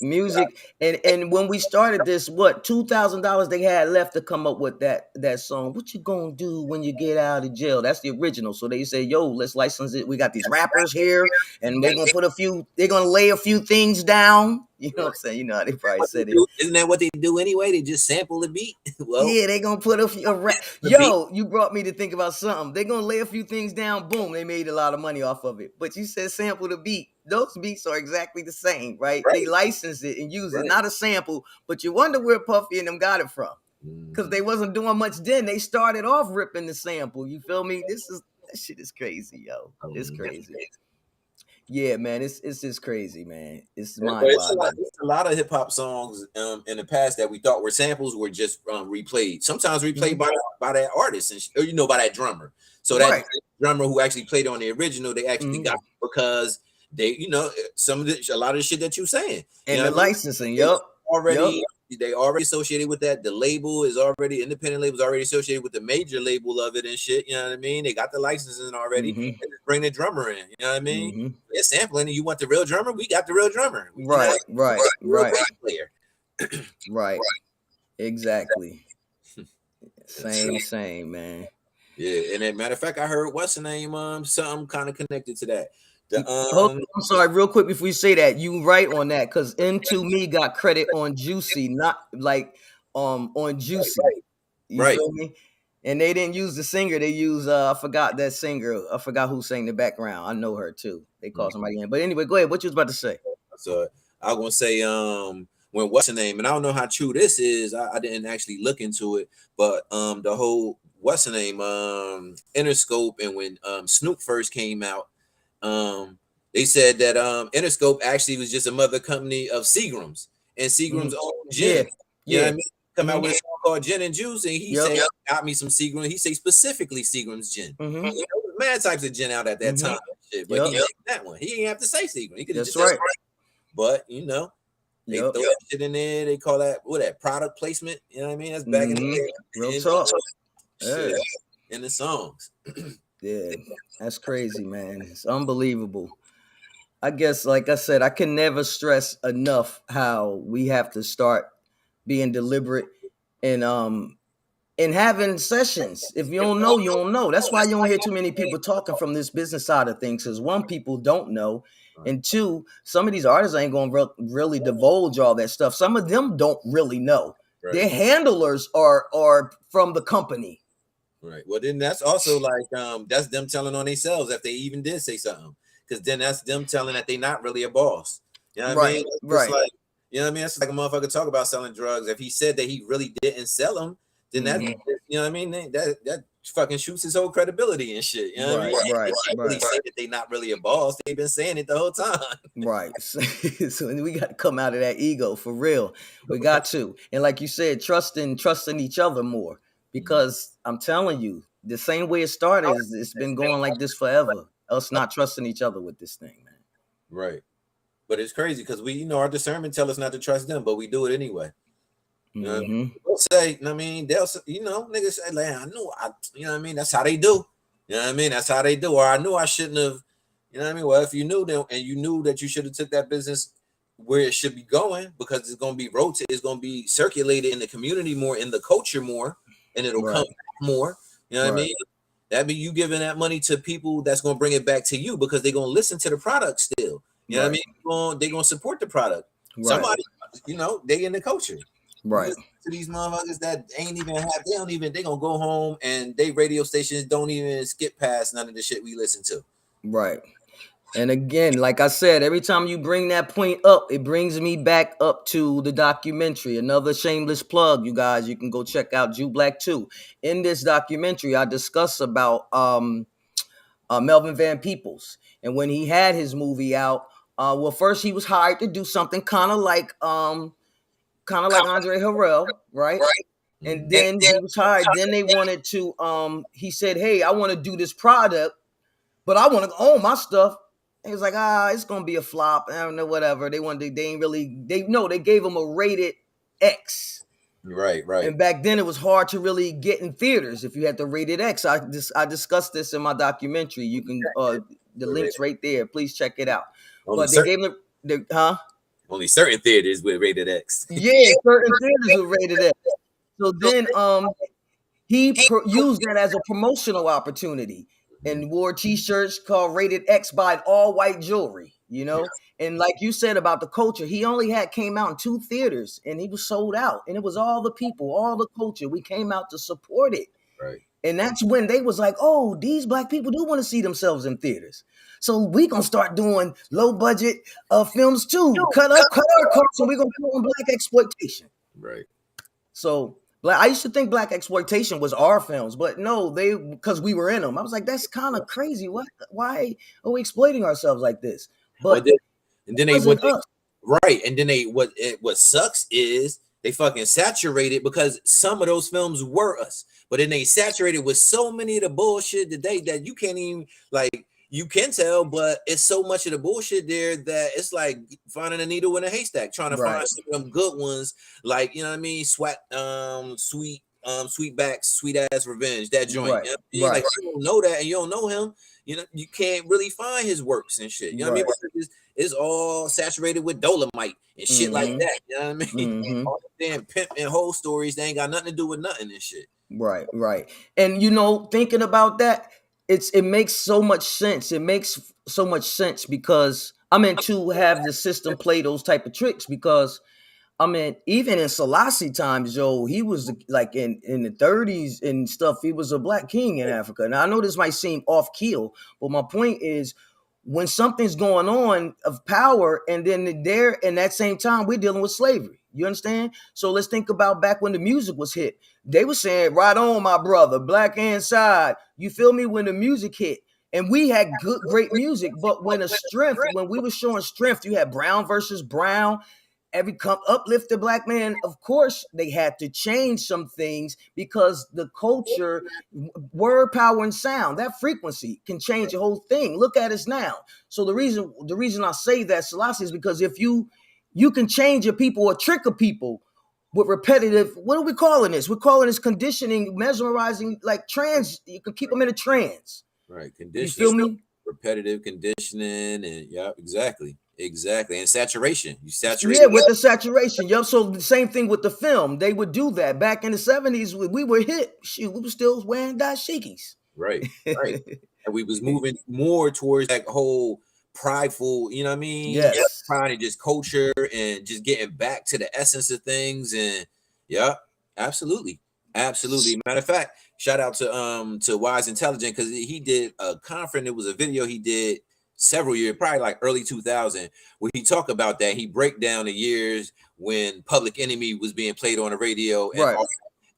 Music. And when we started this, what $2,000 they had left to come up with that song. What you gonna do when you get out of jail? That's the original. So they say, yo, let's license it. We got these rappers here, and they're gonna lay a few things down. You know what I'm saying? You know how they probably said it. Isn't that what they do anyway? They just sample the beat. Well, yeah, they gonna put Yo, you brought me to think about something. They gonna lay a few things down. Boom, they made a lot of money off of it. But you said sample the beat. Those beats are exactly the same, right? They license it and use it, not a sample. But you wonder where Puffy and them got it from, because they wasn't doing much then. They started off ripping the sample. You feel me? That shit is crazy, yo. It's crazy. Yeah, man, it's just crazy, man. It's mind-boggling. It's a lot of hip hop songs in the past that we thought were samples were just replayed. Sometimes replayed by that artist or by that drummer. So that drummer who actually played on the original, they actually got it because they, a lot of the shit that you're saying and the licensing, they already associated with that. The label is already independent labels already associated with the major label of it and shit. You know what I mean? They got the licensing already. And just bring the drummer in. You know what I mean? They're sampling. And you want the real drummer? We got the real drummer. Right. Right. Exactly. Same, man. Yeah, and as a matter of fact, I heard what's the name? Something kind of connected to that. I'm sorry, real quick before you say that, you right on that, because Into Me got credit on Juicy, not like on Juicy. You feel me? And they didn't use the singer, they used I forgot that singer. I forgot who sang the background. I know her too. They called somebody in. But anyway, go ahead. What you was about to say? So I was gonna say when what's the name, and I don't know how true this is. I didn't actually look into it, but the whole what's the name, Interscope, and when Snoop first came out. They said that Interscope actually was just a mother company of Seagram's, and Seagram's owned gin. You know what I mean? Come out with a song called Gin and Juice, and he said, got me some Seagram. He said specifically Seagram's gin. There was mad types of gin out at that time, but he didn't that one. He didn't have to say Seagram. He could just right. But they throw that shit in there. They call that product placement. You know what I mean? That's back in the day. Real talk. In the songs. Yeah, that's crazy, man. It's unbelievable. I guess, like I said, I can never stress enough how we have to start being deliberate and having sessions. If you don't know, you don't know. That's why you don't hear too many people talking from this business side of things, because one, people don't know, and two, some of these artists ain't gonna really divulge all that stuff. Some of them don't really know. Their handlers are from the company. Right. Well, then that's also like that's them telling on themselves if they even did say something, because then that's them telling that they're not really a boss. You know what I mean? It's like, you know what I mean? It's like a motherfucker talk about selling drugs. If he said that he really didn't sell them, then that you know what I mean? That fucking shoots his whole credibility and shit. You know what I mean? Right. Really say that they're not really a boss. They've been saying it the whole time. Right. So we got to come out of that ego for real. We got to. And like you said, trusting each other more. Because I'm telling you, the same way it started, it's been going like this forever. Us not trusting each other with this thing, man. Right. But it's crazy because we, our discernment tell us not to trust them, but we do it anyway. They'll say, I mean, niggas say, like, you know what I mean? That's how they do. You know what I mean? That's how they do. Or I knew I shouldn't have, you know what I mean? Well, if you knew them and you knew that you should have took that business where it should be going, because it's going to be rotated, it's going to be circulated in the community more, in the culture more, and it'll come back more. You know what I mean? That mean you giving that money to people that's going to bring it back to you, because they're going to listen to the product still. You know what I mean? They're going to support the product. Somebody, they in the culture. Right. to these motherfuckers that ain't even have. They gonna go home and they radio stations don't even skip past none of the shit we listen to. Right. And again, like I said, every time you bring that point up, it brings me back up to the documentary. Another shameless plug, you guys. You can go check out Jew Black 2. In this documentary, I discuss about Melvin Van Peebles. And when he had his movie out, well, first he was hired to do something kind of like Andre Harrell, right? And then he was hired. Then they wanted to he said, "Hey, I want to do this product, but I want to own my stuff." And he was like, it's gonna be a flop. I don't know, whatever. They gave him a rated X. Right. And back then it was hard to really get in theaters if you had the rated X. I discussed this in my documentary. You can the link's right there. Please check it out. But they gave him only certain theaters with rated X. Yeah, certain theaters with rated X. So then he used that as a promotional opportunity and wore t-shirts called Rated X by all white jewelry, you know? Yeah. And like you said about the culture, he only came out in 2 theaters and he was sold out. And it was all the people, all the culture. We came out to support it. Right. And that's when they was like, oh, these black people do want to see themselves in theaters. So we gonna start doing low budget films too. Cut our costs and we're gonna put on black exploitation. Right. So I used to think black exploitation was our films, but no, because we were in them. I was like, that's kind of crazy. Why are we exploiting ourselves like this? But right, and then what sucks is they fucking saturated because some of those films were us, but then they saturated with so many of the bullshit today that you can't even like. You can tell, but it's so much of the bullshit there that it's like finding a needle in a haystack, trying to find some of them good ones, like, you know what I mean? Sweetback, Sweet Ass Revenge, that joint. Right. You know? Like, you don't know that and you don't know him, you know, you can't really find his works and shit. You know what I mean? It's all saturated with Dolomite and shit like that. You know what I mean? All the damn pimp and whole stories, they ain't got nothing to do with nothing and shit. Right. And you know, thinking about that, it makes so much sense. It makes so much sense because to have the system play those type of tricks because even in Selassie times, Joe, he was like in the 30s and stuff. He was a black king in Africa. Now I know this might seem off keel, but my point is when something's going on of power and then there in that same time, we're dealing with slavery. You understand? So let's think about back when the music was hit. They were saying, right on, my brother, black inside. You feel me? When the music hit. And we had great music, but when we were showing strength, you had Brown versus Brown. Every uplifted black man, of course, they had to change some things because the culture, word, power, and sound, that frequency can change the whole thing. Look at us now. So the reason I say that, Selassie, is because if you can change your people or trick a people with repetitive, what are we calling this? We're calling this conditioning, mesmerizing, like trance. You can keep them in a trance. Right. Conditioning. You feel me? Repetitive conditioning and exactly. And saturation. You saturate. Yeah, with the saturation. Yep. So the same thing with the film. They would do that. Back in the 70s, we were hit. Shoot, we were still wearing dashikis. Right. And we was moving more towards that whole prideful, you know what I mean? Yes. Trying to just culture and just getting back to the essence of things. And absolutely. Matter of fact, shout out to Wise Intelligent because he did a conference. It was a video he did several years, probably like early 2000, where he talked about that. He break down the years when Public Enemy was being played on the radio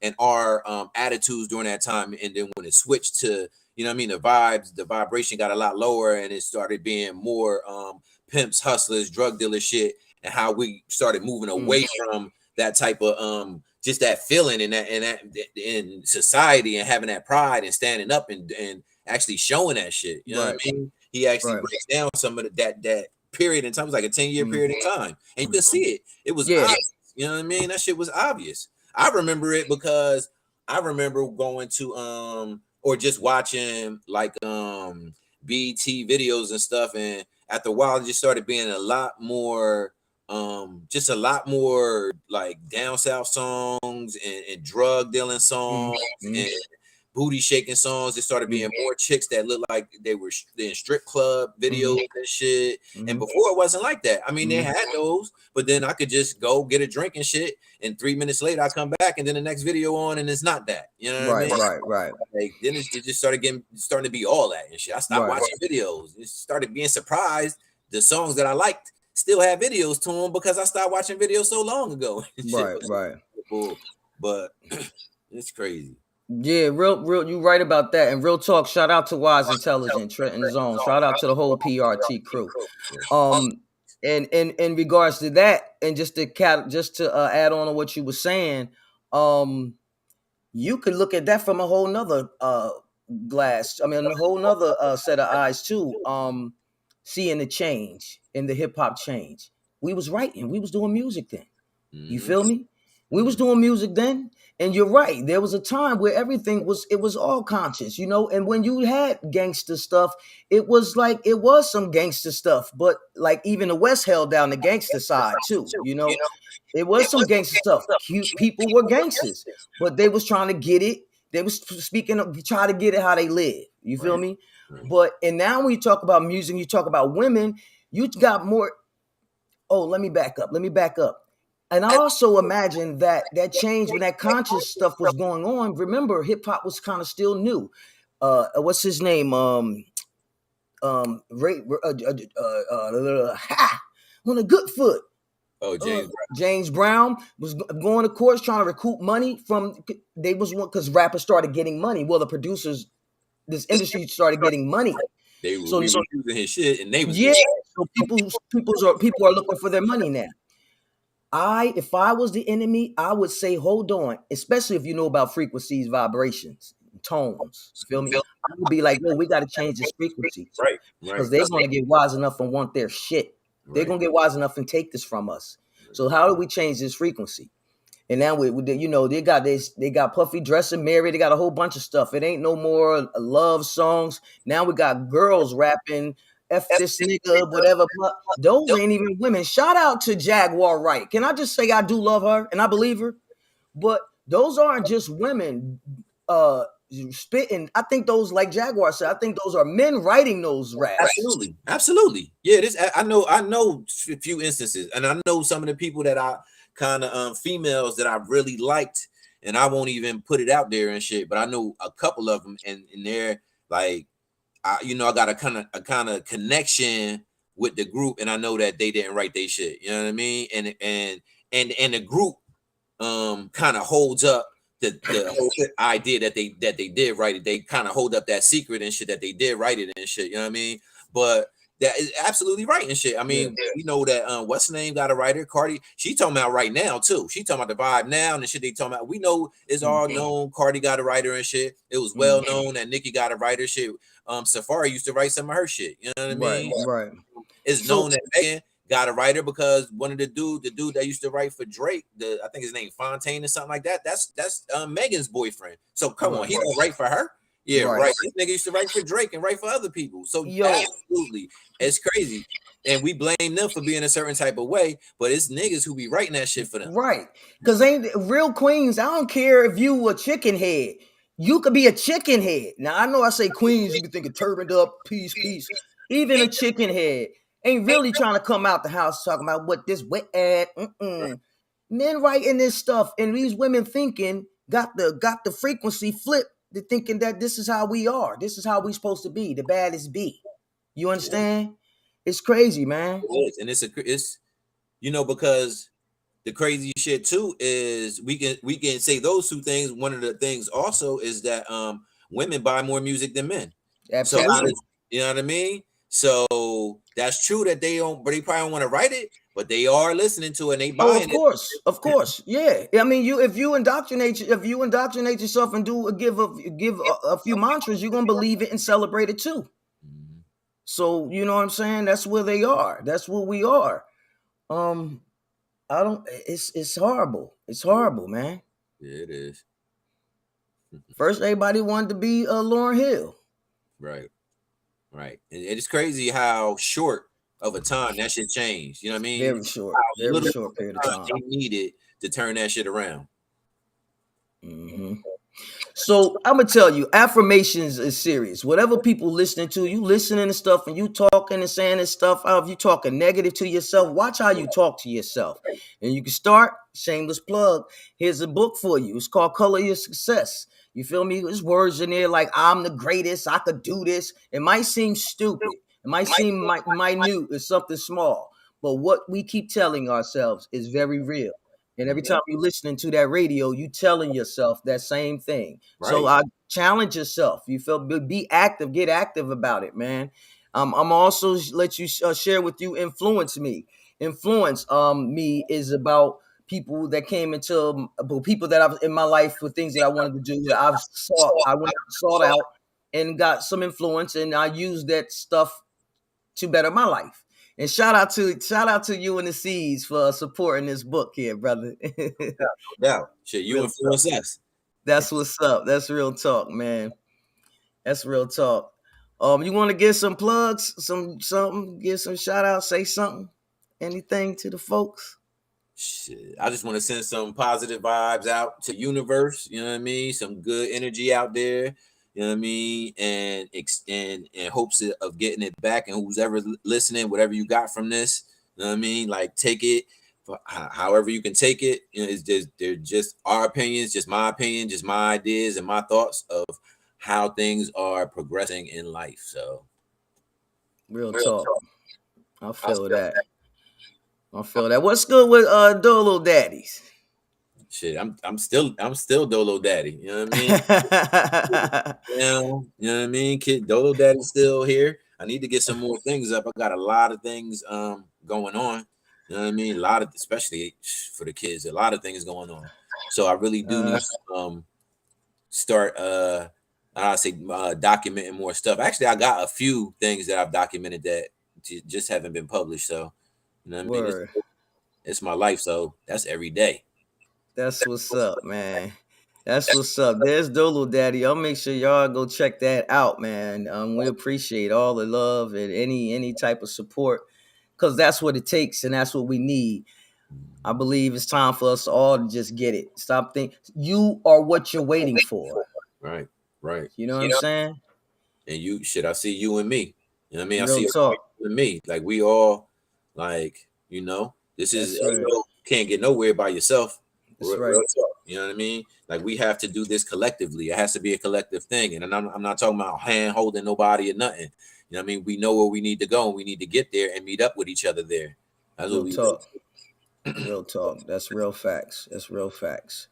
and our attitudes during that time. And then when it switched to, you know what I mean, the vibration got a lot lower and it started being more pimps, hustlers, drug dealers shit, and how we started moving away from that type of just that feeling and that in society and having that pride and standing up and actually showing that shit. You know what I mean? He actually breaks down some of that period in time. It was like a 10-year period of time. And you can see it. It was obvious. You know what I mean? That shit was obvious. I remember it because I remember going to or just watching like BT videos and stuff, and after a while it just started being a lot more like down south songs and drug dealing songs and booty shaking songs. There started being more chicks that looked like they were in strip club videos and shit. And before it wasn't like that. I mean, they had those, but then I could just go get a drink and shit, and 3 minutes later I come back and then the next video on and it's not that. You know what I mean? Right. Like then it just starting to be all that and shit. I stopped watching videos. It started being surprised the songs that I liked still have videos to them because I stopped watching videos so long ago. Right. But it's crazy. Yeah, real. You right about that. And real talk. Shout out to Wise Intelligent, Trenton Zone. Shout out to the whole PRT crew. And in regards to that, and just to add on to what you were saying, you could look at that from a whole nother glass. I mean, a whole nother set of eyes too. Seeing the change in the hip hop change. We was writing. We was doing music then. You feel me? We was doing music then, and you're right. There was a time where everything was all conscious, you know. And when you had gangster stuff, it was some gangster stuff, but like even the West held down the gangster side too, you know. It was some gangster stuff. Cute people were gangsters, but they was trying to get it. They was try to get it how they live. You feel me? But and now when you talk about music, you talk about women, you got more. Oh, let me back up. And I also imagine that change when that conscious stuff was going on. Remember, hip hop was kind of still new. What's his name? On a good foot. Oh, James Brown was going to courts trying to recoup money from. They was one because rappers started getting money. Well, the producers, this industry started getting money. They were using his shit, and they was So people are looking for their money now. If I was the enemy, I would say, hold on, especially if you know about frequencies, vibrations, tones. Feel me? I would be like, yo, we got to change this frequency. Right. Because they're going to get wise enough and want their shit. They're going to get wise enough and take this from us. So how do we change this frequency? And now they got Puffy dressing Mary. They got a whole bunch of stuff. It ain't no more love songs. Now we got girls rapping. F this nigga, whatever. Those ain't even women. Shout out to Jaguar Wright. Can I just say I do love her and I believe her? But those aren't just women spitting. I think those, like Jaguar said, I think those are men writing those raps. Absolutely. Yeah, I know a few instances, and I know some of the people that I kind of females that I really liked, and I won't even put it out there and shit, but I know a couple of them, and they're like, I got a kind of connection with the group, and I know that they didn't write their shit. You know what I mean? And the group kind of holds up the whole idea that they did write it. They kind of hold up that secret and shit that they did write it and shit. You know what I mean? But that is absolutely right and shit. I mean, you know that what's the name got a writer, Cardi. She talking about right now too. She talking about the vibe now and the shit they talking about. We know it's all known. Cardi got a writer and shit. It was well known that Nicki got a writer shit. Safari used to write some of her shit. You know what I mean? Right. It's known that Megan got a writer because one of the dude that used to write for Drake, I think his name Fontaine or something like that. That's Megan's boyfriend. So come on, he don't write for her. Yeah, right. This nigga used to write for Drake and write for other people. So absolutely, it's crazy. And we blame them for being a certain type of way, but it's niggas who be writing that shit for them. Right. Because ain't real queens, I don't care if you a chicken head. You could be a chicken head. Now, I know I say queens, you can think of turbaned up, peace. Even a chicken head ain't really trying to come out the house talking about what this wet ad. Men writing this stuff, and these women thinking, got the frequency flipped. They're thinking that this is how we are. This is how we supposed to be. The baddest be. You understand? It's crazy, man. It is. And it's because the crazy shit too is we can say those two things. One of the things also is that women buy more music than men. Absolutely. So you know what I mean? So that's true that they probably don't want to write it, but they are listening to it and they buying it. Of course. Yeah. I mean, if you indoctrinate yourself and give a few mantras, you're gonna believe it and celebrate it too. So you know what I'm saying? That's where they are. That's where we are. It's horrible. It's horrible, man. Yeah, it is. First, everybody wanted to be Lauryn Hill. Right. And it's crazy how short of a time that shit changed. You know what I mean? Very short period of time. They needed to turn that shit around. So I'm gonna tell you, affirmations is serious. Whatever people listening to, you listening to stuff and you talking and saying this stuff out, if you talking negative to yourself, watch how you talk to yourself. And you can start, shameless plug. Here's a book for you. It's called Color Your Success. You feel me? There's words in there like I'm the greatest, I could do this. It might seem stupid, it might seem minute, it's something small. But what we keep telling ourselves is very real. And every time you're listening to that radio, you telling yourself that same thing. So Right. I challenge yourself. You feel be active, get active about it, man. I'm also let you share with you. Influence me. Influence me is about people that came into people that I've in my life for things that I wanted to do. That I went sought out and got some influence, and I used that stuff to better my life. And shout out to you and the Seeds for supporting this book here, brother. No doubt. Shit, you Real influence talk. us. That's what's up. That's real talk, man. That's real talk. You want to get some plugs, something, give some shout out, say something, anything to the folks? Shit, I just want to send some positive vibes out to universe. You know what I mean? Some good energy out there. You know what I mean? And hopes of getting it back. And who's ever listening, whatever you got from this, you know what I mean? Like take it for however you can take it. You know, it's just they're just our opinions, just my opinion, just my ideas and my thoughts of how things are progressing in life. So Real talk. I feel that. I feel that. What's good with Dolo Daddies? shit, I'm still Dolo Daddy. You know what I mean? You know what I mean? Kid Dolo Daddy's still here. I need to get some more things up. I got a lot of things going on. You know what I mean? A lot of, especially for the kids, a lot of things going on. So I really do need to start I say documenting more stuff. Actually, I got a few things that I've documented that just haven't been published. So you know what I mean? Word. It's my life, so that's every day. That's what's up, man. That's what's up. There's Dolo Daddy. I'll make sure y'all go check that out, man. We appreciate all the love and any type of support, because that's what it takes and that's what we need. I believe it's time for us all to just get it. Stop thinking you are what you're waiting for. Right, right. You know what I'm saying? And you shit, I see you and me. You know what I mean? I Real see talk. you and me. Like we all like, this is That's right. can't get nowhere by yourself. That's Real right. talk. You know what I mean? Like we have to do this collectively. It has to be a collective thing. And I'm not talking about hand holding nobody or nothing. You know what I mean? We know where we need to go and we need to get there and meet up with each other there. That's what Real we talk. Real talk. That's real facts. That's real facts.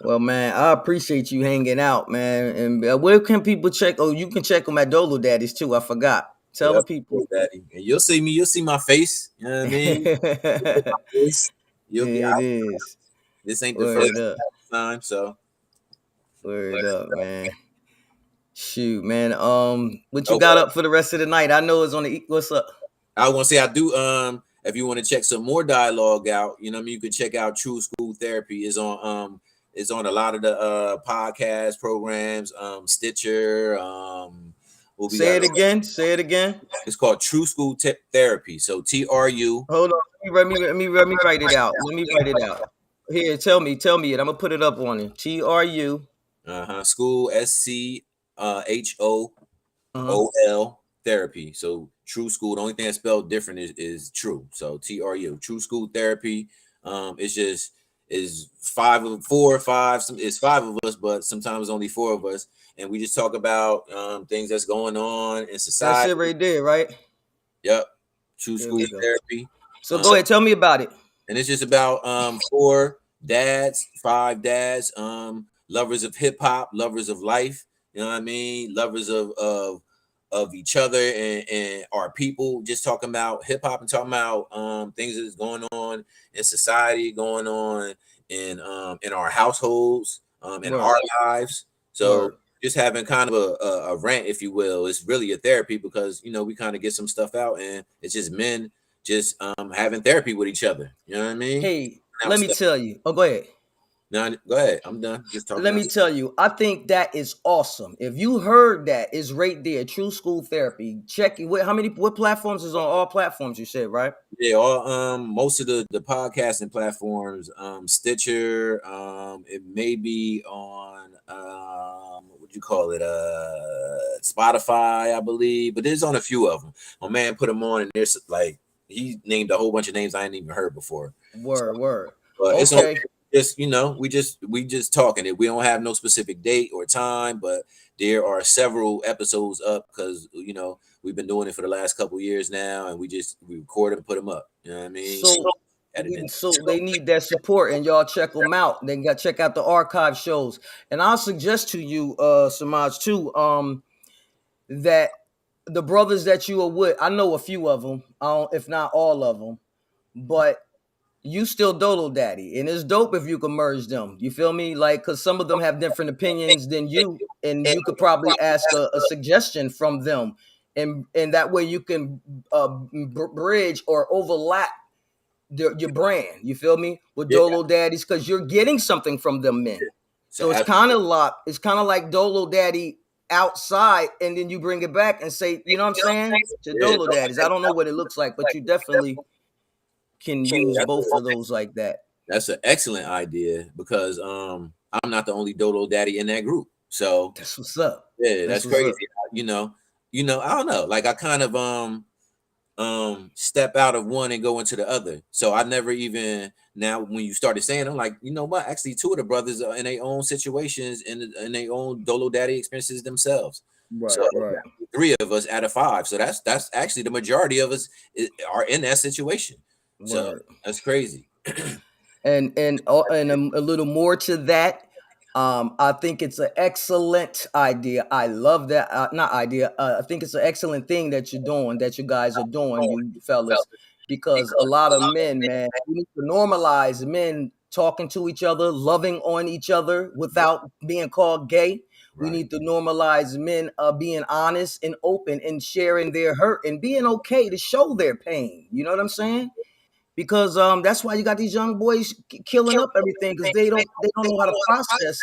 Well, man, I appreciate you hanging out, man. And where can people check? Oh, you can check them at Dolo Daddies too. I forgot. Tell the Yep, people. Daddy. And you'll see me, you'll see my face. You know what I mean? You'll get It is. this ain't the first Word up. time, so Word up, man. Shoot, man. What you oh got well, up for the rest of the night? I know it's on the. What's up? I want to say I do. If you want to check some more dialogue out, you know what I mean, you can check out True School Therapy. Is on a lot of the podcast programs, Stitcher. What we Say got? it again. Say it again. It's called True School Therapy. So TRU. Hold on. Let me write it out. Let me write it out. Here, tell me it. I'm gonna put it up on it. TRU. School SCHOOL Therapy. So True School. The only thing that's spelled different is True. So TRU True School Therapy. It's just is four or five. It's five of us, but sometimes only four of us, and we just talk about things that's going on in society. That's it right there, right? Yep. True There School we go. Therapy. So go ahead, tell me about it. And it's just about five dads, lovers of hip hop, lovers of life, you know what I mean, lovers of each other and our people, just talking about hip hop and talking about things that's going on in society, going on in our households, in our lives. So just having kind of a rant, if you will. It's really a therapy because we kind of get some stuff out, and it's just men just having therapy with each other. You know what I mean? Hey, let me tell you. Oh, go ahead. Now, go ahead. I'm done. Just talking. Let me tell you, I think that is awesome. If you heard that, it's right there. True School Therapy. Check it. What platforms is on all platforms? You said, right? Yeah, all most of the podcasting platforms, Stitcher, it may be on what you call it, Spotify, I believe, but there's on a few of them. My man put them on, and there's like he named a whole bunch of names I hadn't even heard before. Word. But it's Okay. just we just talking it. We don't have no specific date or time, but there are several episodes up because we've been doing it for the last couple years now, and we record and put them up. You know what I mean? So they need that support, and y'all check them out. They got check out the archive shows, and I'll suggest to you, Samaj, too, that the brothers that you are with, I know a few of them, if not all of them, but you still Dolo Daddy, and it's dope if you can merge them. You feel me? Like, because some of them have different opinions than you, and you could probably ask a suggestion from them, and that way you can bridge or overlap your brand. You feel me? With Dolo Daddies, because you're getting something from them men. So it's kind of like Dolo Daddy outside, and then you bring it back and say, you know what I'm saying? To Dolo Daddies. I don't know what it looks like, but you definitely can use both of those like that. That's an excellent idea because I'm not the only Dolo Daddy in that group. So that's what's up. Yeah, that's crazy. I don't know. Like I kind of step out of one and go into the other. So I never even now when you started saying, I'm like, you know what? Actually, two of the brothers are in their own situations and in their own Dolo Daddy experiences themselves. Right. Three of us out of five. So that's actually the majority of us are in that situation. So that's crazy. and a little more to that. I think it's an excellent idea. I love that. Not idea. I think it's an excellent thing that you're doing, that you guys are doing, you fellas, because a lot of men, man, we need to normalize men talking to each other, loving on each other without being called gay. We need to normalize men being honest and open and sharing their hurt and being okay to show their pain. You know what I'm saying? Because that's why you got these young boys killing up everything, because they don't know how to process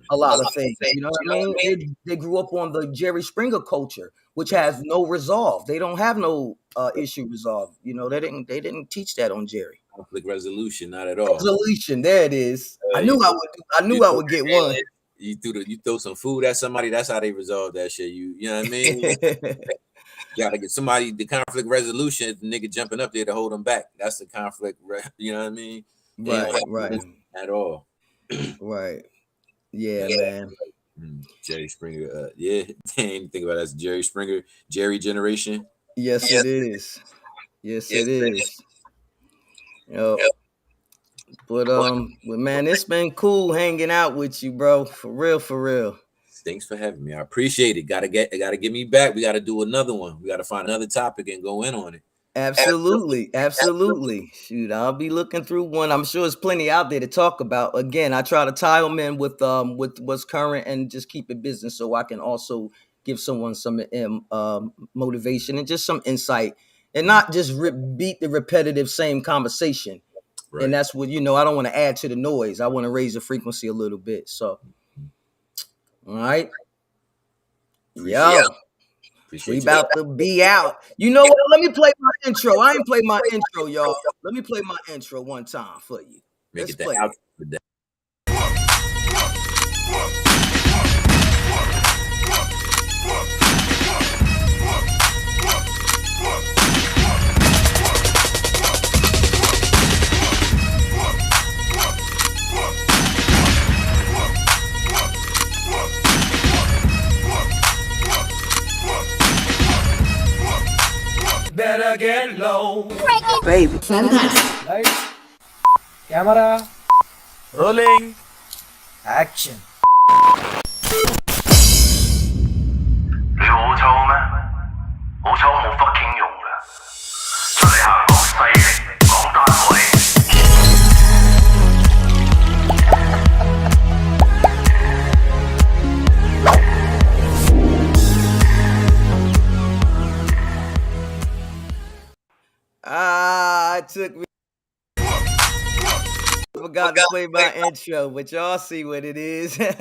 a lot of things. You know what I mean? They grew up on the Jerry Springer culture, which has no resolve. They don't have no issue resolved. You know, they didn't teach that on Jerry. Conflict resolution, not at all. Resolution, there it is. I knew I would get one. You throw some food at somebody. That's how they resolve that shit. You know what I mean? You gotta get somebody the conflict resolution. The nigga jumping up there to hold them back. That's the conflict. You know what I mean? Right. At all. Right. Yeah, man. Jerry Springer. Yeah, didn't think about that. That's Jerry Springer. Jerry generation. Yes, it is. Yes, it is. Yep. But man, it's been cool hanging out with you, bro. For real. Thanks for having me. I appreciate it. Gotta get me back. We gotta do another one. We gotta find another topic and go in on it. Absolutely. Shoot, I'll be looking through one. I'm sure there's plenty out there to talk about. Again, I try to tie them in with what's current and just keep it business, so I can also give someone some motivation and just some insight, and not just beat the repetitive same conversation. Right. And that's what I don't want to add to the noise. I want to raise the frequency a little bit. So, all right, we about to be out. You know what? Let me play my intro. I ain't played my intro, y'all. Let me play my intro one time for you. Let's play it. Better get low. Frankie Baby Fantastic. Lights, camera, rolling, action. 你好臭咩？好臭冇 fucking 用㗎，出嚟行講勢力，講單位。It took me forgot to play my intro, but y'all see what it is. Dope.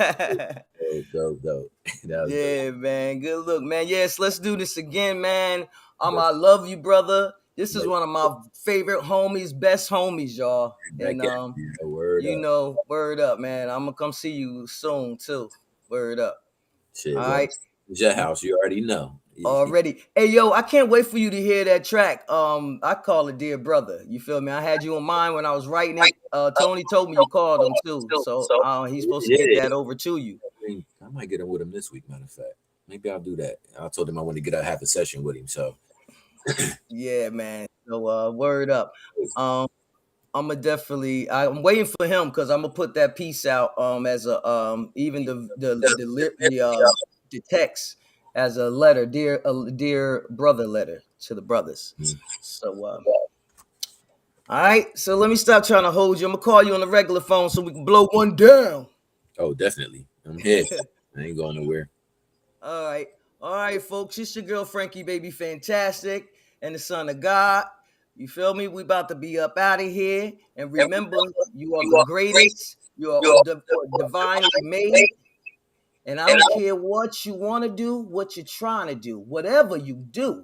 That was dope. Yeah, man. Good look, man. Yes, let's do this again, man. I love you, brother. This is one of my favorite homies, best homies, y'all. And Word you up. know, word up, man. I'm gonna come see you soon too. Word up. Shit, All well, right. it's your house. You already know. Already. Hey, yo, I can't wait for you to hear that track. I call it Dear Brother. You feel me? I had you in mind when I was writing it. Tony told me you called him too. So he's supposed to get that over to you. I might get him with him this week, matter of fact. Maybe I'll do that. I told him I want to get a half a session with him. So Yeah, man. So word up. I'm I'm waiting for him because I'm gonna put that piece out as a even the text as a letter, dear brother letter to the brothers. So all right, so let me stop trying to hold you. I'm gonna call you on the regular phone so we can blow one down. oh, definitely. I'm here. I ain't going nowhere. All right, folks. It's your girl FrankieBabyFantastic and the Son of God. You feel me? We about to be up out of here. And remember, you are the greatest. You are divinely made. And I don't care what you want to do, what you're trying to do. Whatever you do,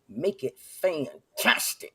make it fantastic.